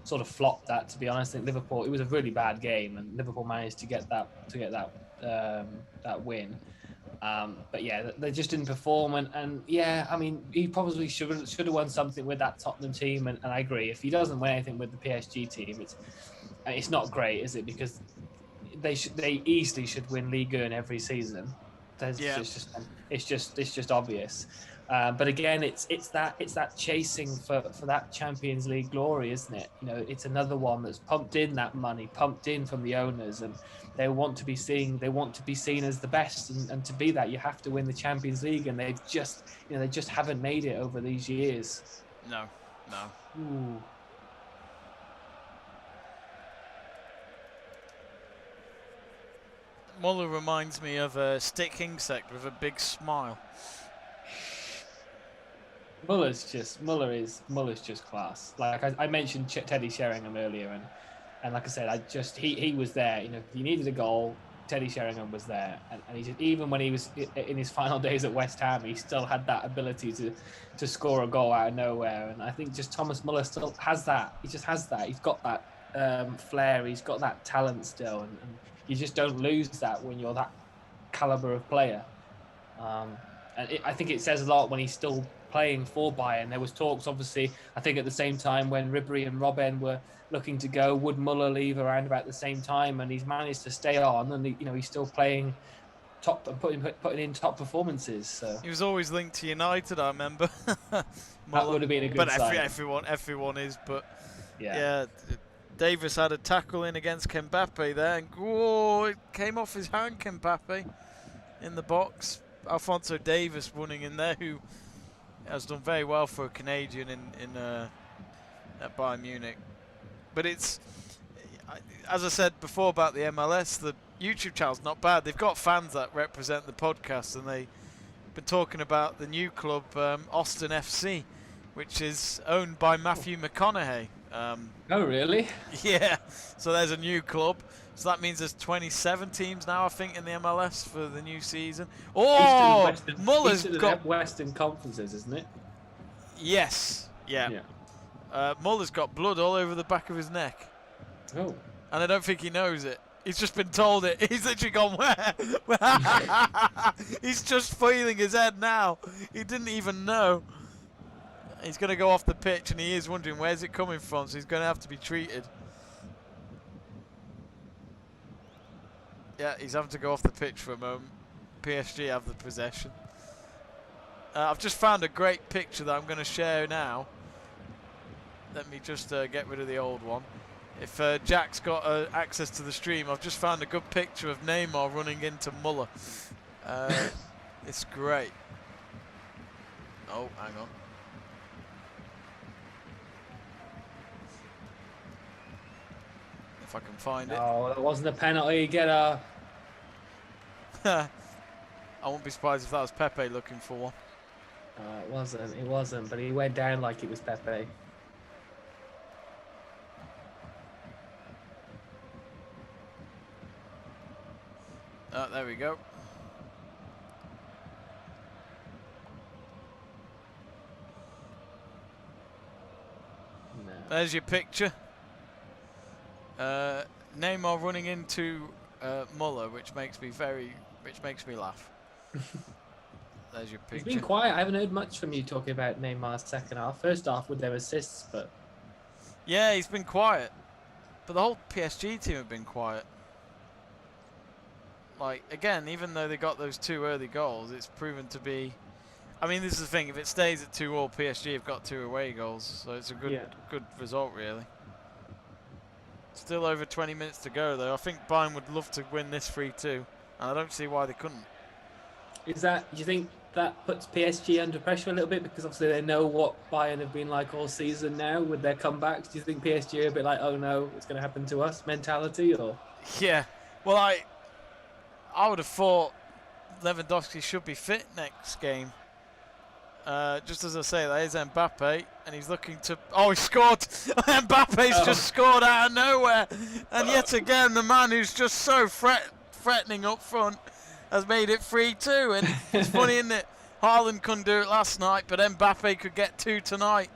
sort of flopped that. To be honest, I think Liverpool, it was a really bad game, and Liverpool managed to get that win. But yeah, they just didn't perform. And yeah, I mean, he probably should have won something with that Tottenham team. And I agree, if he doesn't win anything with the PSG team, it's not great, is it? Because they easily should win Ligue 1 every season. Yeah. It's just obvious. But again, it's that chasing for that Champions League glory, isn't it? You know, it's another one that's pumped in that money, pumped in from the owners, and they want to be seen as the best, and to be that, you have to win the Champions League, and they just haven't made it over these years. No. Ooh. Muller reminds me of a stick insect with a big smile. Muller's just class. Like I mentioned Teddy Sheringham earlier, and like I said, he was there. You know, if you needed a goal, Teddy Sheringham was there, and he just, even when he was in his final days at West Ham, he still had that ability to score a goal out of nowhere. And I think just Thomas Muller still has that. He just has that. He's got that flair. He's got that talent still, and you just don't lose that when you're that caliber of player. I think it says a lot when he's still playing for Bayern. There was talks, obviously, I think at the same time when Ribery and Robben were looking to go, would Muller leave around about the same time? And he's managed to stay on, and he's still playing top and putting in top performances. So he was always linked to United, I remember. that would have been a good sign. But everyone is. But yeah. Davis had a tackle in against Mbappe there, and it came off his hand. Mbappe in the box. Alphonso Davies running in there, who has done very well for a Canadian at Bayern Munich. But it's, as I said before about the MLS, the YouTube channel's not bad. They've got fans that represent the podcast, and they've been talking about the new club, Austin FC, which is owned by Matthew McConaughey. Oh, really? Yeah, so there's a new club. So that means there's 27 teams now, I think, in the MLS for the new season. Oh, Muller's got Western Conferences, isn't it? Yes, yeah. Muller's got blood all over the back of his neck. Oh. And I don't think he knows it. He's just been told it. He's literally gone, where? He's just feeling his head now. He didn't even know. He's going to go off the pitch, and he is wondering where's it coming from, so he's going to have to be treated. Yeah, he's having to go off the pitch for a moment. PSG have the possession. I've just found a great picture that I'm going to share now. Let me just get rid of the old one. If Jack's got access to the stream, I've just found a good picture of Neymar running into Muller. It's great. Oh, hang on. If I can find it. Oh, that wasn't a penalty. Get up. I won't be surprised if that was Pepe looking for one. It wasn't, but he went down like it was Pepe. There we go. No. There's your picture. Neymar running into Muller, which makes me laugh. There's your picture. He's been quiet. I haven't heard much from you talking about Neymar's second half. First half with their assists, but yeah, he's been quiet. But the whole PSG team have been quiet. Like, again, even though they got those 2 early goals, it's proven to be. I mean, this is the thing. If it stays at 2-2, PSG have got 2 away goals, so it's a good result, really. Still over 20 minutes to go, though. I think Bayern would love to win this 3-2, and I don't see why they couldn't. Do you think that puts PSG under pressure a little bit, because obviously they know what Bayern have been like all season now with their comebacks? Do you think PSG are a bit like, oh no, it's going to happen to us mentality, or? Yeah, well, I would have thought Lewandowski should be fit next game. Just as I say, that is Mbappe, and he's looking to... Oh, he scored! Mbappe's just scored out of nowhere! And yet again, the man who's just so threatening up front has made it 3-2. And it's funny, isn't it? Haaland couldn't do it last night, but Mbappe could get 2 tonight.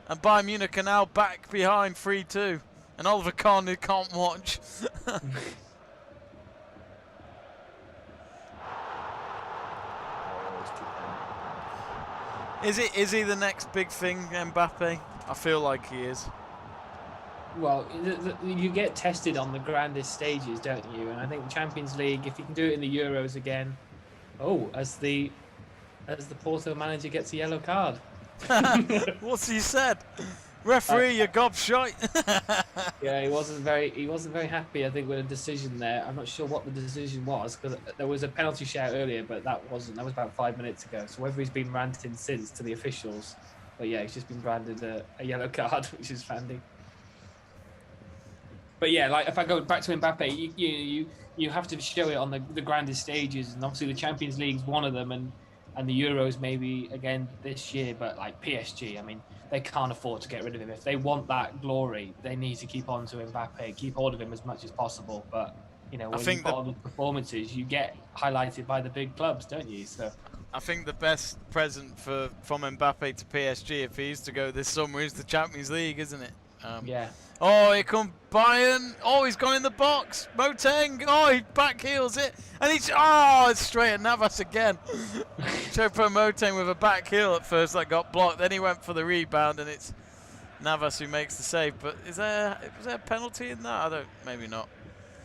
And Bayern Munich are now back behind 3-2. And Oliver Kahn, who can't watch. Is he the next big thing, Mbappe? I feel like he is. Well, you get tested on the grandest stages, don't you? And I think the Champions League, if you can do it in the Euros again, as the Porto manager gets a yellow card. What's he said? Referee, you gobshite. Yeah, he wasn't very happy, I think, with a decision there. I'm not sure what the decision was, because there was a penalty shout earlier, but that was about 5 minutes ago. So whether he's been ranting since to the officials, but yeah, he's just been branded a yellow card, which is handy. But yeah, like if I go back to Mbappe, you have to show it on the grandest stages, and obviously the Champions League's one of them, and the Euros maybe again this year. But like PSG, I mean, they can't afford to get rid of him. If they want that glory, they need to keep on to Mbappe, keep hold of him as much as possible. But when you've got all the performances, you get highlighted by the big clubs, don't you? So I think the best present from Mbappe to PSG, if he is to go this summer, is the Champions League, isn't it? Yeah. Oh, here come Bayern. Oh, he's gone in the box. Boateng. Oh, he back heels it. And it's straight at Navas again. Choupo-Moting with a back heel at first that got blocked. Then he went for the rebound, and it's Navas who makes the save. But was there a penalty in that? Maybe not.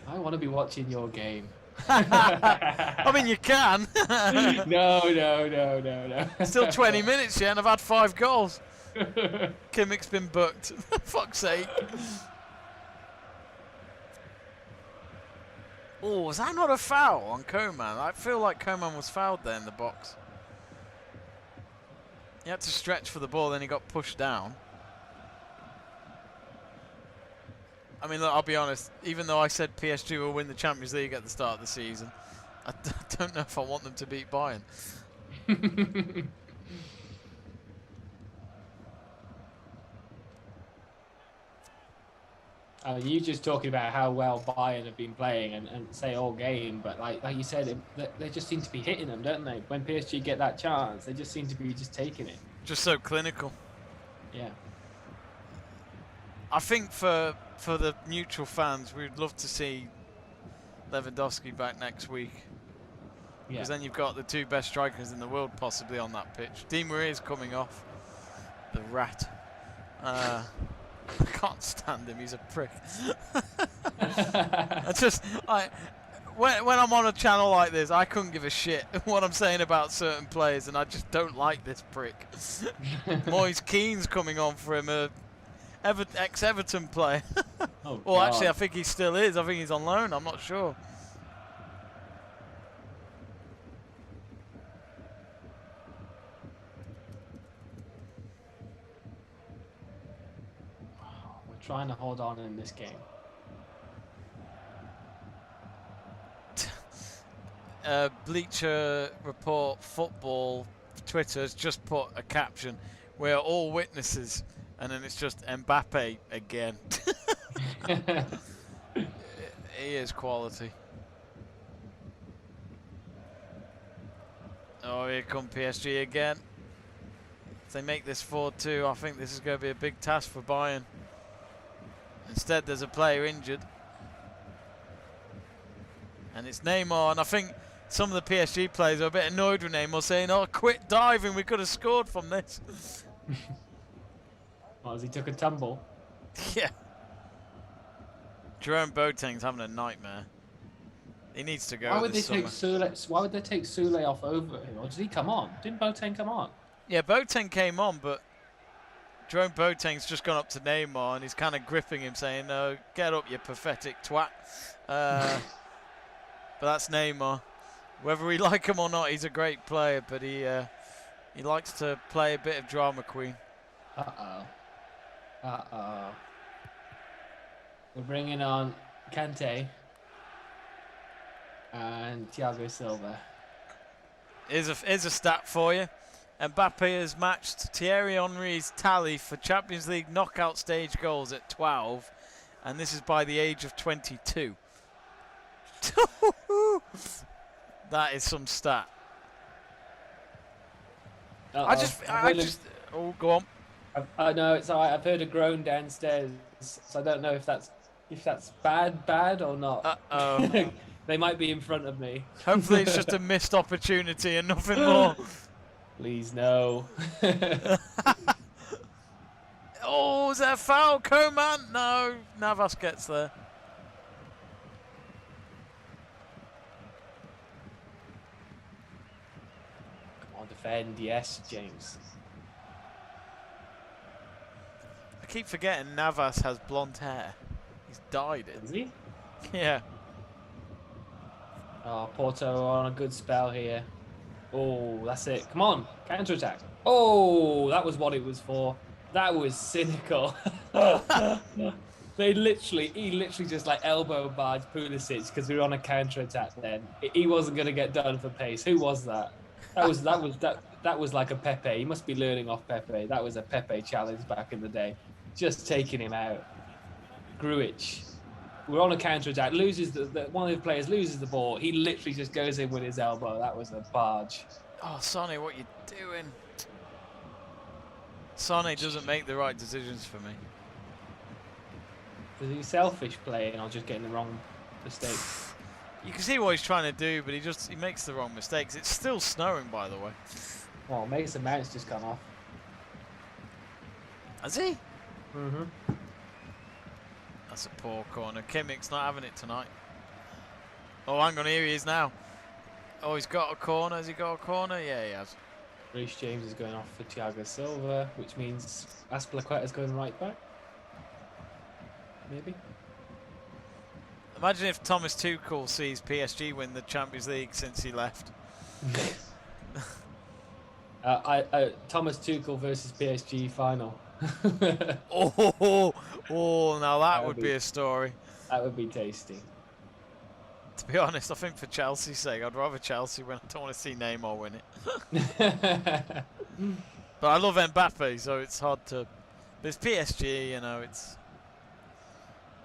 I want to be watching your game. I mean, you can. No. Still 20 minutes yet, and I've had 5 goals. Kimmich's been booked. Fuck's sake. Oh, was that not a foul on Koeman? I feel like Koeman was fouled there in the box. He had to stretch for the ball, then he got pushed down. I mean, look, I'll be honest, even though I said PSG will win the Champions League at the start of the season, I don't know if I want them to beat Bayern. You just talking about how well Bayern have been playing and say all game, but like you said, they just seem to be hitting them, don't they? When PSG get that chance, they just seem to be just taking it. Just so clinical. Yeah. I think for the neutral fans, we'd love to see Lewandowski back next week. Because then you've got the 2 best strikers in the world possibly on that pitch. Di Maria's coming off. The rat. I can't stand him, he's a prick. When I'm on a channel like this, I couldn't give a shit what I'm saying about certain players, and I just don't like this prick. Moise Keane's coming on for him, ex-Everton player. Well, actually, I think he still is. I think he's on loan, I'm not sure. Trying to hold on in this game. Bleacher Report Football Twitter has just put a caption: "We are all witnesses," and then it's just Mbappe again. He is quality. Oh, here come PSG again. If they make this 4-2, I think this is going to be a big task for Bayern. Instead, there's a player injured. And it's Neymar. And I think some of the PSG players are a bit annoyed with Neymar, saying, "Oh, quit diving. We could have scored from this." Well, as he took a tumble. Yeah. Jerome Boateng's having a nightmare. He needs to go. Why would they take Sule off over him? Or did he come on? Didn't Boateng come on? Yeah, Boateng came on, but Jerome Boateng's just gone up to Neymar and he's kind of gripping him, saying, "No, get up, you pathetic twat." But that's Neymar. Whether we like him or not, he's a great player, but he likes to play a bit of drama queen. We're bringing on Kante and Thiago Silva. Here's a stat for you. Mbappe has matched Thierry Henry's tally for Champions League knockout stage goals at 12, and this is by the age of 22. That is some stat. I just. Oh, go on. No, it's alright. I've heard a groan downstairs, so I don't know if that's bad or not. They might be in front of me. Hopefully, it's just a missed opportunity and nothing more. Please no. Oh, is that a foul, Coman? No, Navas gets there. Come on, defend. Yes, James. I keep forgetting Navas has blonde hair. He's dyed it. Is he? Yeah. Oh, Porto on a good spell here. Oh, that's it. Come on, counter attack. Oh, that was what it was for. That was cynical. He literally just like elbow barged Pulisic because we were on a counter attack. Then he wasn't going to get done for pace. Who was that? That was like a Pepe. He must be learning off Pepe. That was a Pepe challenge back in the day. Just taking him out. Gruitch. We're on a counter attack. Loses one of the players loses the ball. He literally just goes in with his elbow. That was a barge. Oh, Sonny, what you doing? Sonny doesn't make the right decisions for me. Is he selfish playing or just getting the wrong mistakes? You can see what he's trying to do, but he makes the wrong mistakes. It's still snowing, by the way. Well, Mason Mount's just gone off. Has he? Mm-hmm. That's a poor corner. Kimmich's not having it tonight. Oh, hang on, here he is now. Oh, he's got a corner. Has he got a corner? Yeah, he has. Reece James is going off for Thiago Silva, which means Azpilicueta's going right back. Maybe. Imagine if Thomas Tuchel sees PSG win the Champions League since he left. Thomas Tuchel versus PSG final. Now that would be a story. That would be tasty. To be honest, I think for Chelsea's sake, I'd rather Chelsea win. I don't want to see Neymar win it. But I love Mbappe, so it's hard to. There's PSG, you know. It's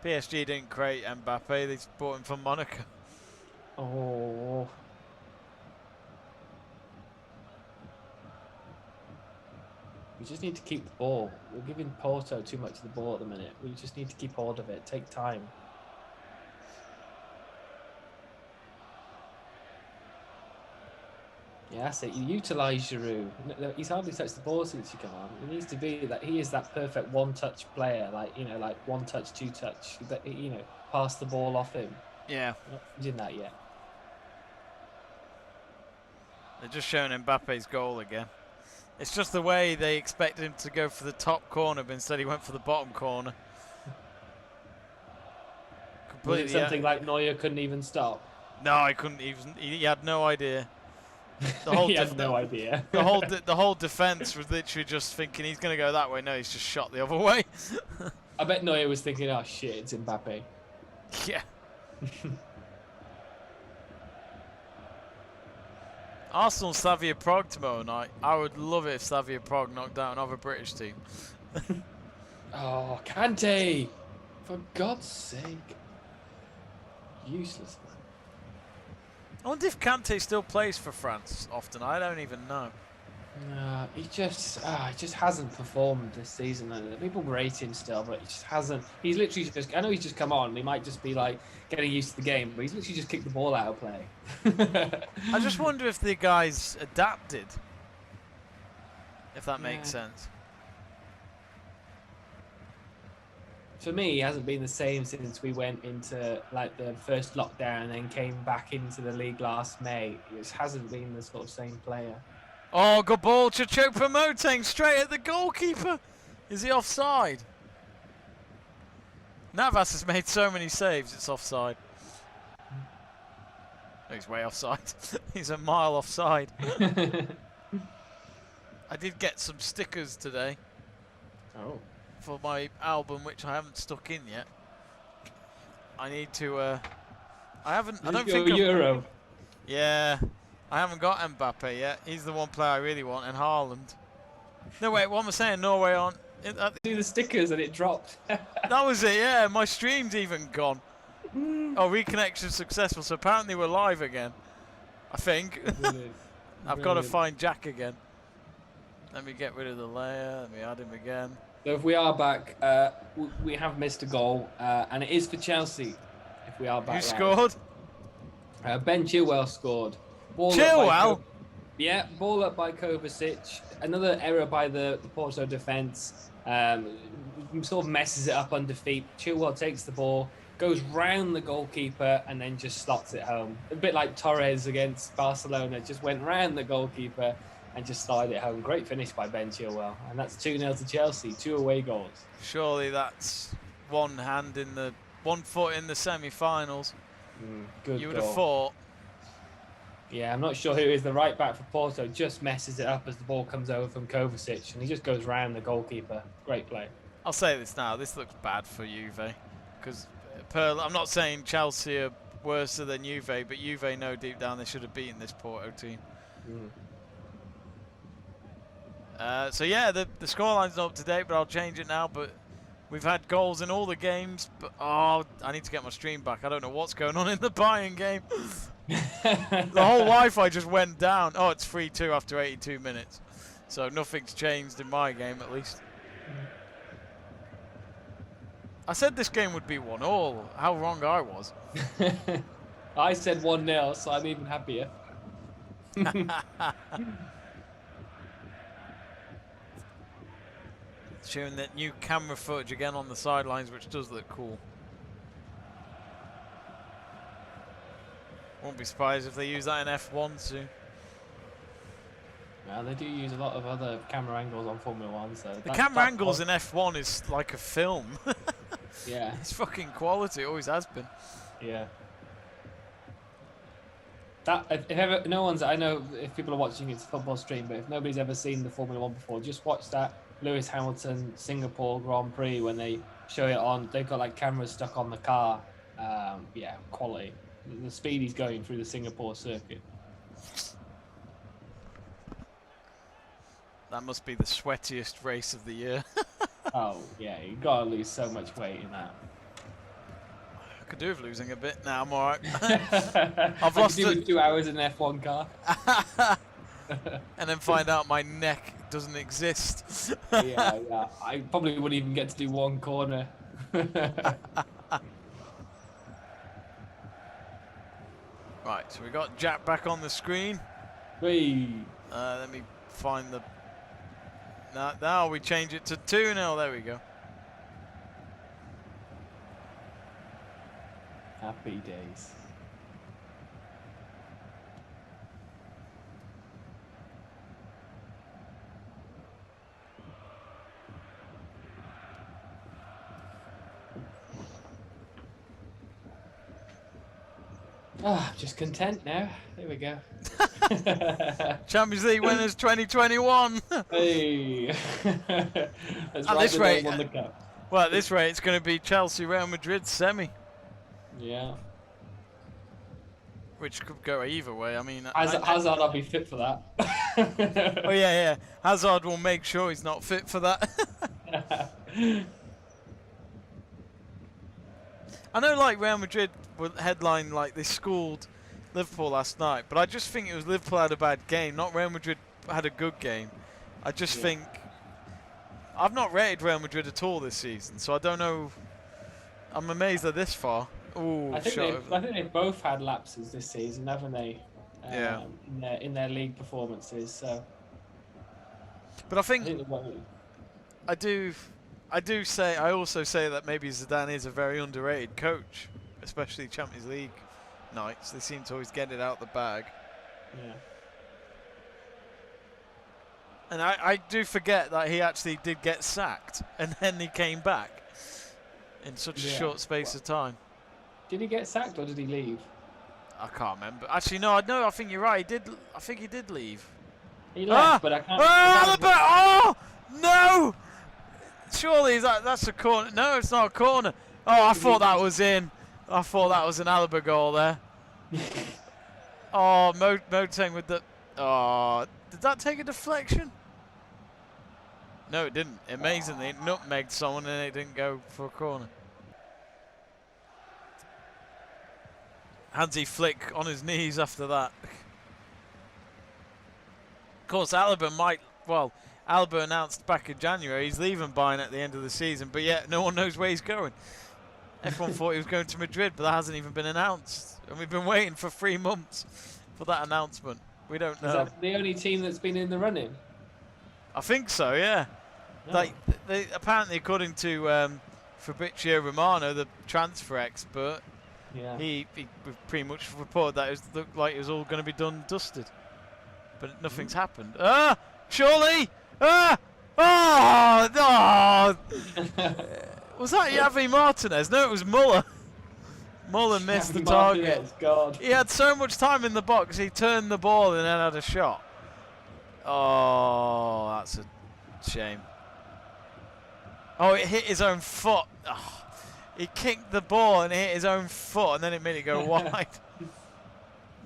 PSG didn't create Mbappe; they just bought him from Monaco. Oh. We just need to keep the ball. We're giving Porto too much of the ball at the minute. We just need to keep hold of it. Take time. Yeah, that's it. You utilise Giroud. He's hardly touched the ball since you come on. It needs to be that he is that perfect one-touch player, like one-touch, two-touch. That pass the ball off him. Yeah. We're not doing that yet. They're just showing Mbappe's goal again. It's just the way they expected him to go for the top corner, but instead he went for the bottom corner. Was it something like Neuer couldn't even stop? No, he couldn't even. He had no idea. He had no idea. The whole defense was literally just thinking he's going to go that way. No, he's just shot the other way. I bet Neuer was thinking, "Oh shit, it's Mbappe." Yeah. Arsenal Slavia Prague tomorrow night. I would love it if Slavia Prague knocked out another British team. Oh, Kante! For God's sake. Useless, man. I wonder if Kante still plays for France often. I don't even know. He just hasn't performed this season. People rate him still, but he just hasn't. He's literally just. I know he's just come on. He might just be like getting used to the game, but he's literally just kicked the ball out of play. I just wonder if the guys adapted. If that makes sense. For me, he hasn't been the same since we went into like the first lockdown and then came back into the league last May. He just hasn't been the sort of same player. Oh, good ball to Choupo-Moting straight at the goalkeeper. Is he offside? Navas has made so many saves, it's offside. Oh, he's way offside. He's a mile offside. I did get some stickers today. Oh. For my album, which I haven't stuck in yet. I need to. I don't think. Euro. Yeah, I haven't got Mbappe yet. He's the one player I really want, and Haaland. No, wait. What am I saying? Norway on. Do the stickers and it dropped. That was it. Yeah, my stream's even gone. Oh, reconnection successful. So apparently we're live again. I think. I've got to find Jack again. Let me get rid of the layer. Let me add him again. So if we are back, we have missed a goal, and it is for Chelsea. If we are back, who scored? Ben Chilwell scored. Chilwell? Yeah, ball up by Kovacic. Another error by the Porto defence. Sort of messes it up under feet. Chilwell takes the ball, goes round the goalkeeper, and then just slots it home. A bit like Torres against Barcelona, just went round the goalkeeper and just slide it home. Great finish by Ben Chilwell. And that's 2-0 to Chelsea, 2 away goals. Surely that's one foot in the semi-finals. Good You would goal. have thought. Yeah, I'm not sure who is the right back for Porto. Just messes it up as the ball comes over from Kovacic, and he just goes round the goalkeeper. Great play. I'll say this now. This looks bad for Juve. Because I'm not saying Chelsea are worse than Juve, but Juve know deep down they should have beaten this Porto team. So yeah, the scoreline's not up to date, but I'll change it now. But we've had goals in all the games. But I need to get my stream back. I don't know what's going on in the Bayern game. The whole Wi-Fi just went down. Oh, it's 3-2 after 82 minutes. So nothing's changed in my game, at least. I said this game would be 1-1. How wrong I was. I said 1-0, so I'm even happier. Showing that new camera footage again on the sidelines, which does look cool. Won't be surprised if they use that in F1 soon. Well, they do use a lot of other camera angles on Formula 1, so... The camera angles in F1 is like a film. Yeah. It's fucking quality, it always has been. Yeah. That, if ever, no one's... I know if people are watching it's a football stream, but if nobody's ever seen the Formula 1 before, just watch that Lewis Hamilton Singapore Grand Prix when they show it on. They've got like cameras stuck on the car. Yeah, quality. The speed he's going through the Singapore circuit. That must be the sweatiest race of the year. Oh, yeah, you got to lose so much weight in that. I could do with losing a bit. Now I'm alright. I've lost 2 hours in an F1 car. And then find out my neck doesn't exist. Yeah. I probably wouldn't even get to do one corner. Right, so we got Jack back on the screen. Whee. Let me find the... Now we change it to 2-0. There we go. Happy days. Just content now. There we go. Champions League winners 2021. Hey. At this rate, well, at this rate, it's going to be Chelsea Real Madrid semi. Yeah. Which could go either way. I mean, Hazard, I'll be fit for that. Oh yeah. Hazard will make sure he's not fit for that. I know, like, Real Madrid were headline, like, they schooled Liverpool last night, but I just think it was Liverpool had a bad game, not Real Madrid had a good game. I just think... I've not rated Real Madrid at all this season, so I don't know... I'm amazed they're this far. Ooh, I think they've both had lapses this season, haven't they? Yeah. In their league performances, so... But I think I also say that maybe Zidane is a very underrated coach, especially Champions League nights. They seem to always get it out the bag. Yeah. And I do forget that he actually did get sacked, and then he came back in such a short space of time. Did he get sacked or did he leave? I can't remember. Actually, no, I think you're right. He did. I think he did leave. He left, but I can't. Oh, no! Surely that's a corner. No, it's not a corner. Oh, I thought that was in. I thought that was an Alaba goal there. Oh, Moteng with the. Oh, did that take a deflection? No, it didn't. Amazingly, it nutmegged someone and it didn't go for a corner. Hansi Flick on his knees after that. Of course, Alaba might. Well, Alaba announced back in January he's leaving Bayern at the end of the season, but yet no one knows where he's going. Everyone thought he was going to Madrid, but that hasn't even been announced. And we've been waiting for 3 months for that announcement. We don't know. Is that the only team that's been in the running? I think so, yeah. No. Like, they apparently, according to Fabrizio Romano, the transfer expert, he pretty much reported that it looked like it was all going to be done and dusted. But nothing's happened. Surely! Oh! Was that Javi Martinez? No, it was Muller. Muller missed the target. God. He had so much time in the box, he turned the ball and then had a shot. Oh, that's a shame. Oh, it hit his own foot. Oh, he kicked the ball and it hit his own foot and then it made it go wide.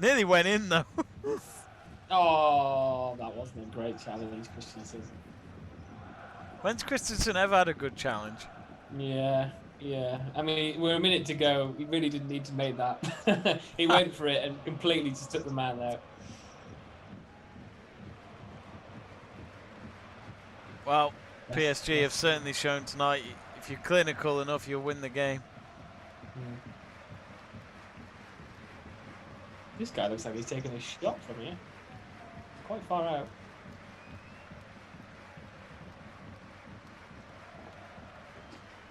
Nearly went in though. Oh, that wasn't a great challenge, Christensen. When's Christensen ever had a good challenge? Yeah. I mean, we're a minute to go. He really didn't need to make that. He went for it and completely just took the man out. Well, PSG have certainly shown tonight, if you're clinical enough, you'll win the game. This guy looks like he's taking a shot from here. Quite far out.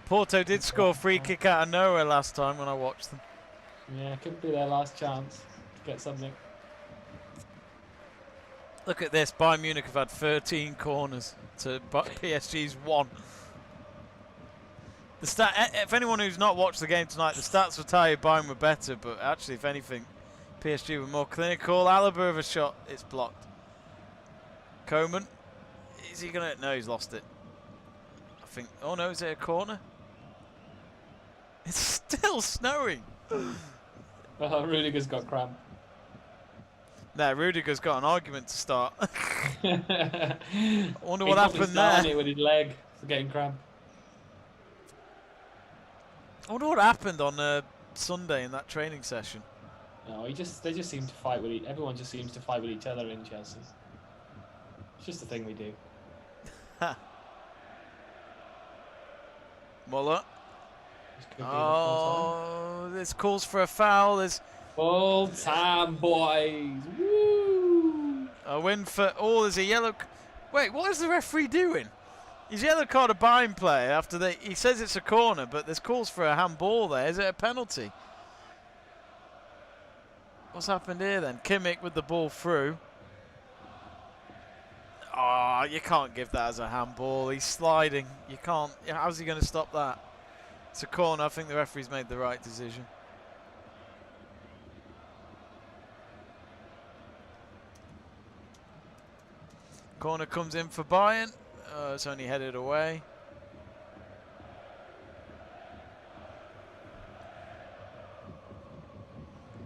Porto did score a free kick out of nowhere last time when I watched them. Yeah, could be their last chance to get something. Look at this, Bayern Munich have had 13 corners to PSG's 1. The if anyone who's not watched the game tonight, the stats will tell you Bayern were better, but actually, if anything, PSG were more clinical. Alaba of a shot, it's blocked. Coman, is he gonna? No, he's lost it. I think. Oh no, is it a corner? It's still snowing. Well, Rudiger's got cramp. No, Rudiger's got an argument to start. I wonder what happened there. there. With his leg for getting cramp. I wonder what happened on Sunday in that training session. No, they just seem to fight with everyone just seems to fight with each other in Chelsea. It's just a thing we do. Muller. Oh, this calls for a foul. There's full time, boys. Woo! A win for all. There's a yellow. Wait, what is the referee doing? He's yellow card a Bayern player after he says it's a corner, but there's calls for a handball there. Is it a penalty? What's happened here then? Kimmich with the ball through. Oh, you can't give that as a handball. He's sliding. You can't. How's he going to stop that? It's a corner. I think the referee's made the right decision. Corner comes in for Bayern. It's only headed away.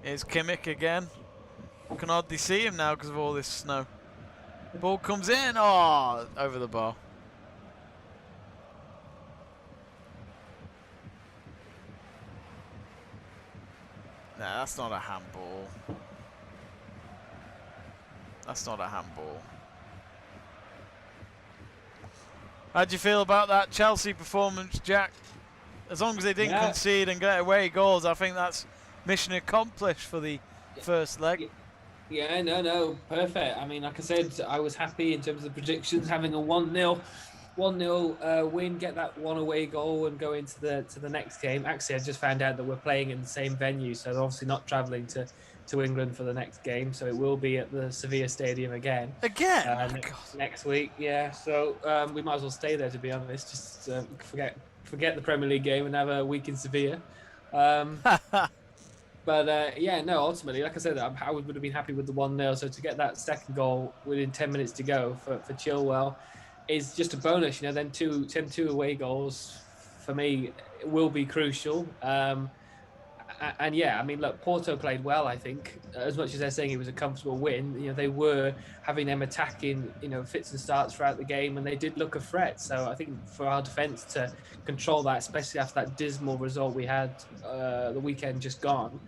Here's Kimmich again. Can hardly see him now because of all this snow. Ball comes in. Oh, over the bar. Nah, that's not a handball. That's not a handball. How do you feel about that Chelsea performance, Jack? As long as they didn't concede and get away goals, I think that's mission accomplished for the first leg. Yeah, no, perfect. I mean, like I said, I was happy in terms of the predictions, having a 1-0 win, get that one away goal and go into the next game. Actually, I just found out that we're playing in the same venue, so they're obviously not travelling to to England for the next game, so it will be at the Sevilla Stadium again. Again? Oh, God. Next week, yeah. So we might as well stay there, to be honest. Just forget the Premier League game and have a week in Sevilla. But yeah, no. Ultimately, like I said, I would have been happy with the 1-0. So to get that second goal within 10 minutes to go for Chilwell is just a bonus. You know, then two away goals for me will be crucial. And yeah, I mean, look, Porto played well. I think, as much as they're saying it was a comfortable win, you know, they were having them attacking, you know, fits and starts throughout the game, and they did look a threat. So I think for our defence to control that, especially after that dismal result we had the weekend just gone,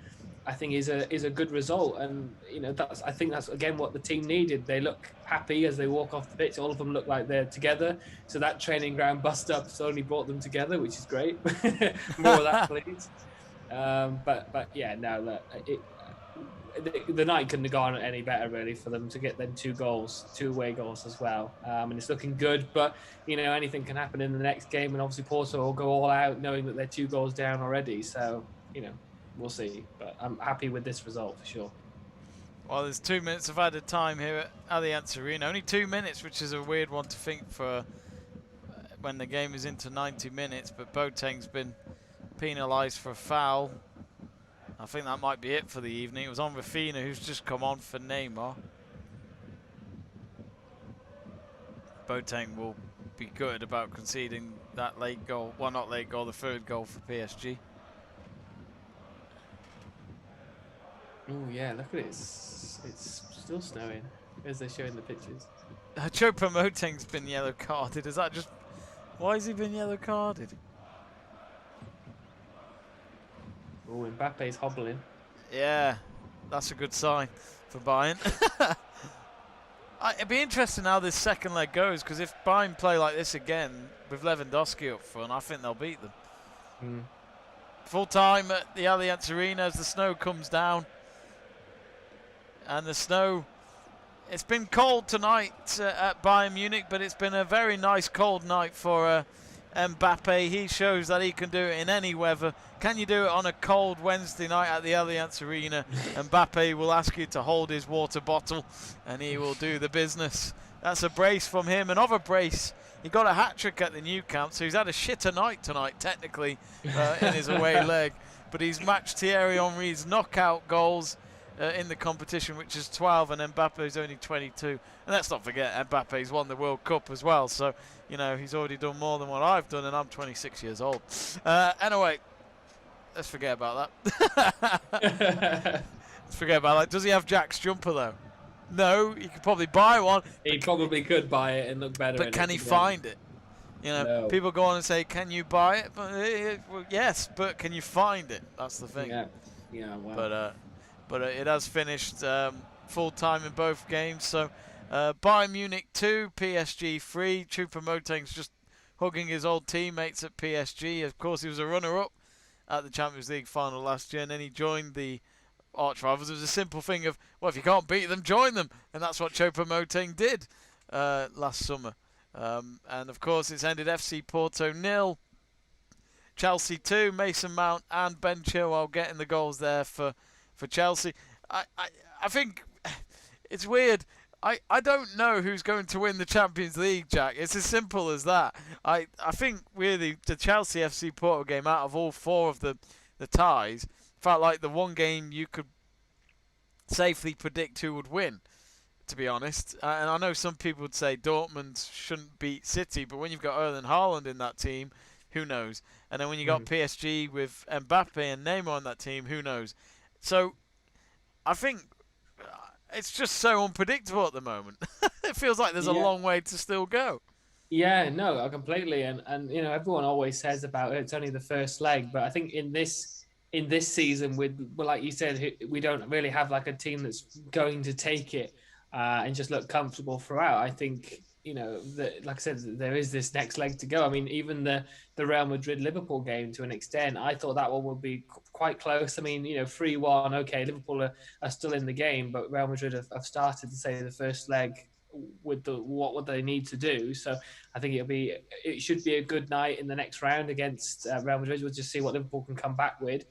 I think is a good result. And you know, I think that's again what the team needed. They look happy as they walk off the pitch. All of them look like they're together. So that training ground bust-up only brought them together, which is great. More of that, please. But yeah, no, look, the night couldn't have gone any better really for them to get them 2 away goals as well. And it's looking good, but you know, anything can happen in the next game, and obviously Porto will go all out knowing that they're 2 goals down already. So you know, we'll see. But I'm happy with this result for sure. Well, there's 2 minutes of added time here at Allianz Arena. Only 2 minutes, which is a weird one to think for when the game is into 90 minutes. But Boateng's been penalised for a foul. I think that might be it for the evening. It was on Rafinha, who's just come on for Neymar. Boateng will be good about conceding that late goal. Well, not late goal, the 3rd goal for PSG. Oh yeah, look at it. It's still snowing as they're showing the pictures. Choupo-Moting's been yellow carded. Is that just... Why has he been yellow carded? Oh, Mbappe's hobbling. Yeah, that's a good sign for Bayern. It'd be interesting how this second leg goes, because if Bayern play like this again with Lewandowski up front, I think they'll beat them. Full time at the Allianz Arena as the snow comes down. And the snow, it's been cold tonight at Bayern Munich, but it's been a very nice cold night for Mbappe. He shows that he can do it in any weather. Can you do it on a cold Wednesday night at the Allianz Arena? Mbappe will ask you to hold his water bottle and he will do the business. That's a brace from him. Another brace. He got a hat-trick at the Nou Camp, so he's had a shitter night tonight, technically, in his away leg. But he's matched Thierry Henry's knockout goals in the competition, which is 12, and Mbappe's only 22. And let's not forget, Mbappe's won the World Cup as well, so, you know, he's already done more than what I've done, and I'm 26 years old. Anyway, let's forget about that. Let's forget about that. Does he have Jack's jumper, though? No, he could probably buy one. He probably could buy it and look better. But can he find it? You know, no. People go on and say, can you buy it? But, well, yes, but can you find it? That's the thing. Yeah, well. But it has finished full time in both games. So Bayern Munich 2, PSG 3. Choupo-Moting's just hugging his old teammates at PSG. Of course, he was a runner-up at the Champions League final last year, and then he joined the arch rivals. It was a simple thing of, well, if you can't beat them, join them, and that's what Choupo-Moting did last summer. And of course, it's ended FC Porto 0, Chelsea 2. Mason Mount and Ben Chilwell getting the goals there for Chelsea. I think it's weird. I don't know who's going to win the Champions League, Jack. It's as simple as that. I think really the Chelsea FC Porto game, out of all 4 of the ties, felt like the one game you could safely predict who would win, to be honest. And I know some people would say Dortmund shouldn't beat City, but when you've got Erling Haaland in that team, who knows? And then when you got PSG with Mbappe and Neymar on that team, who knows? So I think it's just so unpredictable at the moment. It feels like there's a long way to still go. Yeah, no, completely. And you know, everyone always says about it's only the first leg, but I think in this season, well, like you said, we don't really have like a team that's going to take it and just look comfortable throughout. I think, you know, like I said, there is this next leg to go. I mean, even the Real Madrid-Liverpool game, to an extent, I thought that one would be quite close. I mean, you know, 3-1, okay, Liverpool are still in the game, but Real Madrid have started to say the first leg with what they need to do. So I think it should be a good night in the next round against Real Madrid. We'll just see what Liverpool can come back with.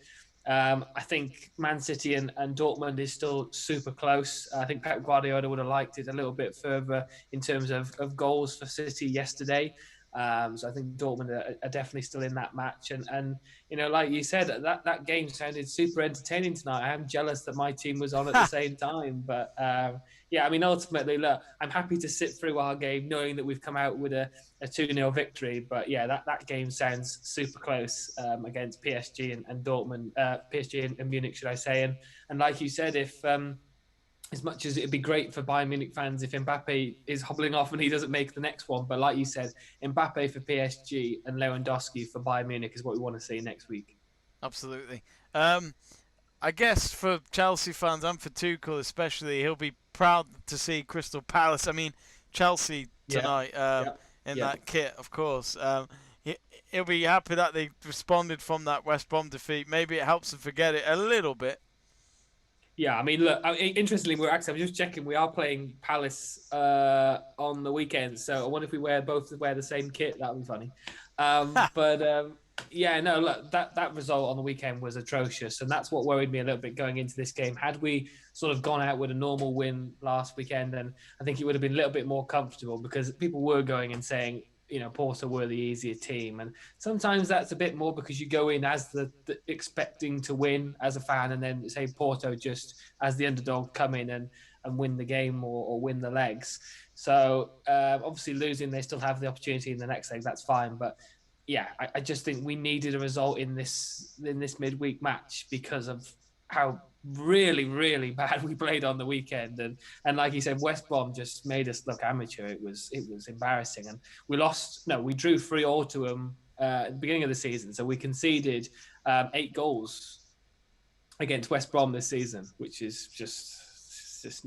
I think Man City and Dortmund is still super close. I think Pep Guardiola would have liked it a little bit further in terms of goals for City yesterday. So I think Dortmund are definitely still in that match. And like you said, that game sounded super entertaining tonight. I am jealous that my team was on at the same time. But yeah, I mean, ultimately, look, I'm happy to sit through our game knowing that we've come out with a 2-0 victory. But yeah, that game sounds super close against PSG and Dortmund, PSG and Munich, should I say. And like you said, if as much as it'd be great for Bayern Munich fans if Mbappe is hobbling off and he doesn't make the next one. But like you said, Mbappe for PSG and Lewandowski for Bayern Munich is what we want to see next week. Absolutely. I guess for Chelsea fans and for Tuchel especially, he'll be proud to see Crystal Palace. I mean, Chelsea tonight in that kit, of course. He'll be happy that they responded from that West Brom defeat. Maybe it helps them forget it a little bit. Yeah, I mean, look, interestingly, I'm just checking. We are playing Palace on the weekend, so I wonder if we both wear the same kit. That would be funny. Yeah, no, look, that result on the weekend was atrocious, and that's what worried me a little bit going into this game. Had we sort of gone out with a normal win last weekend, then I think it would have been a little bit more comfortable because people were going and saying, Porto were the easier team. And sometimes that's a bit more because you go in as the expecting to win as a fan, and then say Porto just as the underdog come in and win the game or win the legs. So obviously losing, they still have the opportunity in the next leg. That's fine. But yeah, I just think we needed a result in this midweek match because of how really, really bad we played on the weekend. And like you said, West Brom just made us look amateur. It was embarrassing. And we drew 3-3 to them at the beginning of the season. So we conceded 8 goals against West Brom this season, which is just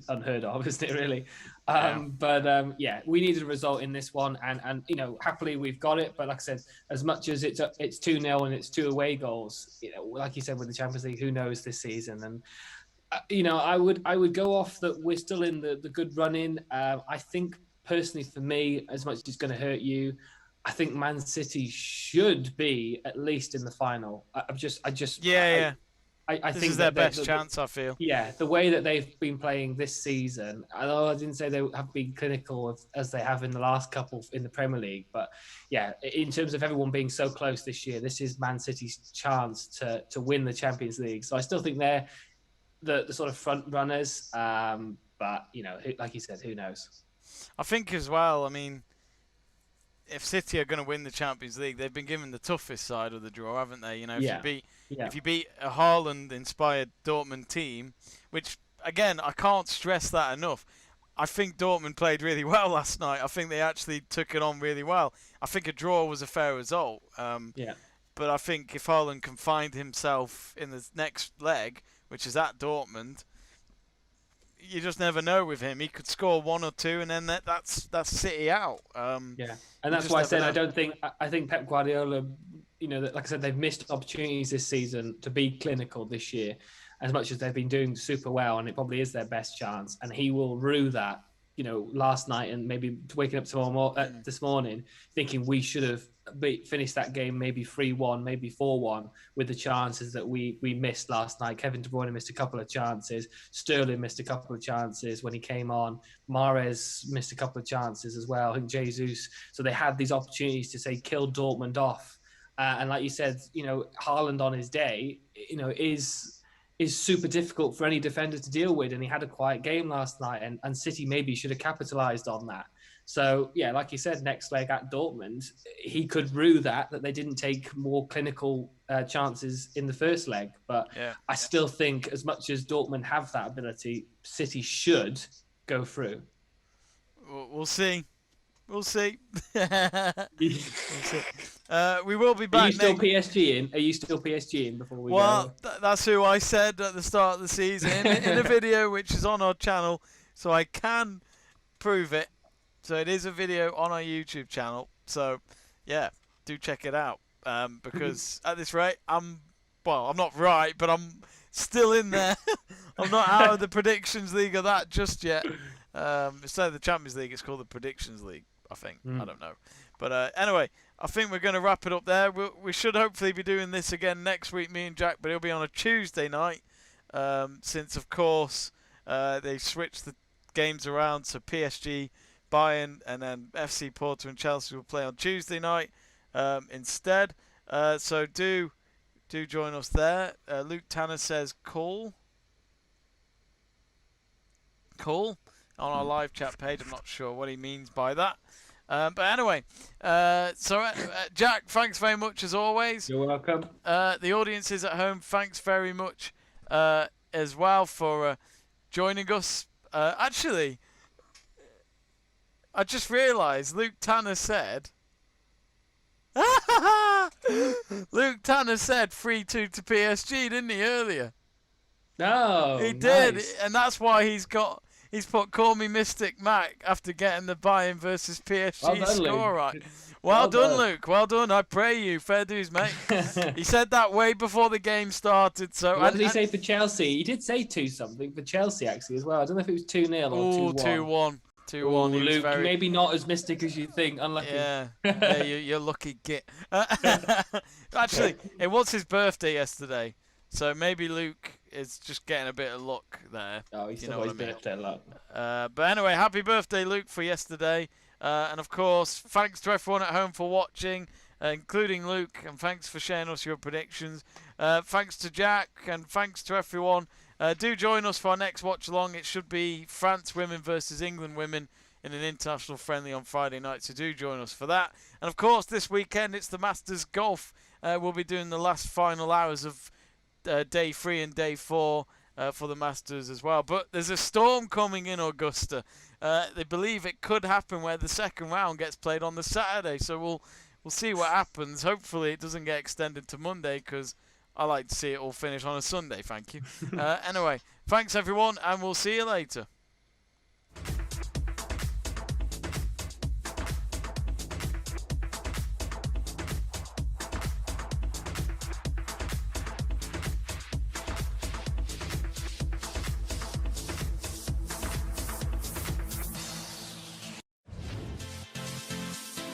unheard of, isn't it, really? Yeah, we needed a result in this one, and happily we've got it. But like I said, as much as it's 2-0 and it's 2 away goals, like you said with the Champions League, who knows this season? And I would go off that we're still in the good run in. I think personally for me, as much as it's going to hurt you, I think Man City should be at least in the final. I this think is their best chance, I feel. Yeah, the way that they've been playing this season, although I didn't say they have been clinical as they have in the last couple in the Premier League, but yeah, in terms of everyone being so close this year, this is Man City's chance to win the Champions League. So I still think they're the sort of front runners, but like you said, who knows? I think as well, I mean, if City are going to win the Champions League, they've been given the toughest side of the draw, haven't they? If you beat a Haaland-inspired Dortmund team, which again I can't stress that enough. I think Dortmund played really well last night. I think they actually took it on really well. I think a draw was a fair result. But I think if Haaland can find himself in the next leg, which is at Dortmund, you just never know with him. He could score 1 or 2, and then that's City out. And that's why I said I think Pep Guardiola, like I said, they've missed opportunities this season to be clinical this year, as much as they've been doing super well, and it probably is their best chance. And he will rue that, last night and maybe waking up this morning thinking we should have finished that game maybe 3-1, maybe 4-1 with the chances that we missed last night. Kevin De Bruyne missed a couple of chances. Sterling missed a couple of chances when he came on. Mahrez missed a couple of chances as well. I think Jesus. So they had these opportunities to say kill Dortmund off. And like you said, Haaland on his day, is super difficult for any defender to deal with. And he had a quiet game last night, and City maybe should have capitalised on that. So, yeah, like you said, next leg at Dortmund, he could rue that they didn't take more clinical chances in the first leg. But I still think as much as Dortmund have that ability, City should go through. We'll see. We'll see. We will be back. Are you still PSG in? Are you still PSG in before we go? Well, that's who I said at the start of the season in a video which is on our channel, so I can prove it. So it is a video on our YouTube channel. So yeah, do check it out. Because at this rate, I'm not right, but I'm still in there. I'm not out of the predictions league of that just yet. Instead of the Champions League, it's called the Predictions League, I think. I don't know. But anyway, I think we're going to wrap it up there. We should hopefully be doing this again next week, me and Jack, but it'll be on a Tuesday night, since, of course, they switched the games around, so PSG, Bayern, and then FC Porto and Chelsea will play on Tuesday night instead. So do join us there. Luke Tanner says call on our live chat page. I'm not sure what he means by that. But anyway, Jack, thanks very much as always. You're welcome. The audiences at home, thanks very much as well for joining us. Actually, I just realised Luke Tanner said... Luke Tanner said 3-2 to PSG, didn't he, earlier? No, he did, nice. and that's why he's put "Call Me Mystic Mac" after getting the Bayern versus PSG score right. Well done, Luke. Well done. I pray you. Fair dues, mate. He said that way before the game started. So what did he say for Chelsea? He did say 2-something for Chelsea actually as well. I don't know if it was 2-0 or 2-1. 2-1. Luke, maybe not as mystic as you think. Unlucky. Yeah, you're lucky git. Actually, it was his birthday yesterday, so maybe Luke is just getting a bit of luck there. Oh, he's still got his birthday luck. But anyway, happy birthday, Luke, for yesterday. And of course, thanks to everyone at home for watching, including Luke, and thanks for sharing us your predictions. Thanks to Jack, and thanks to everyone. Do join us for our next watch along. It should be France women versus England women in an international friendly on Friday night, so do join us for that. And of course, this weekend it's the Masters Golf. We'll be doing the last final hours of day 3 and day 4 for the Masters as well. But there's a storm coming in Augusta. They believe it could happen where the second round gets played on the Saturday, so we'll see what happens. Hopefully it doesn't get extended to Monday, because I like to see it all finish on a Sunday, thank you. Anyway, thanks everyone, and we'll see you later.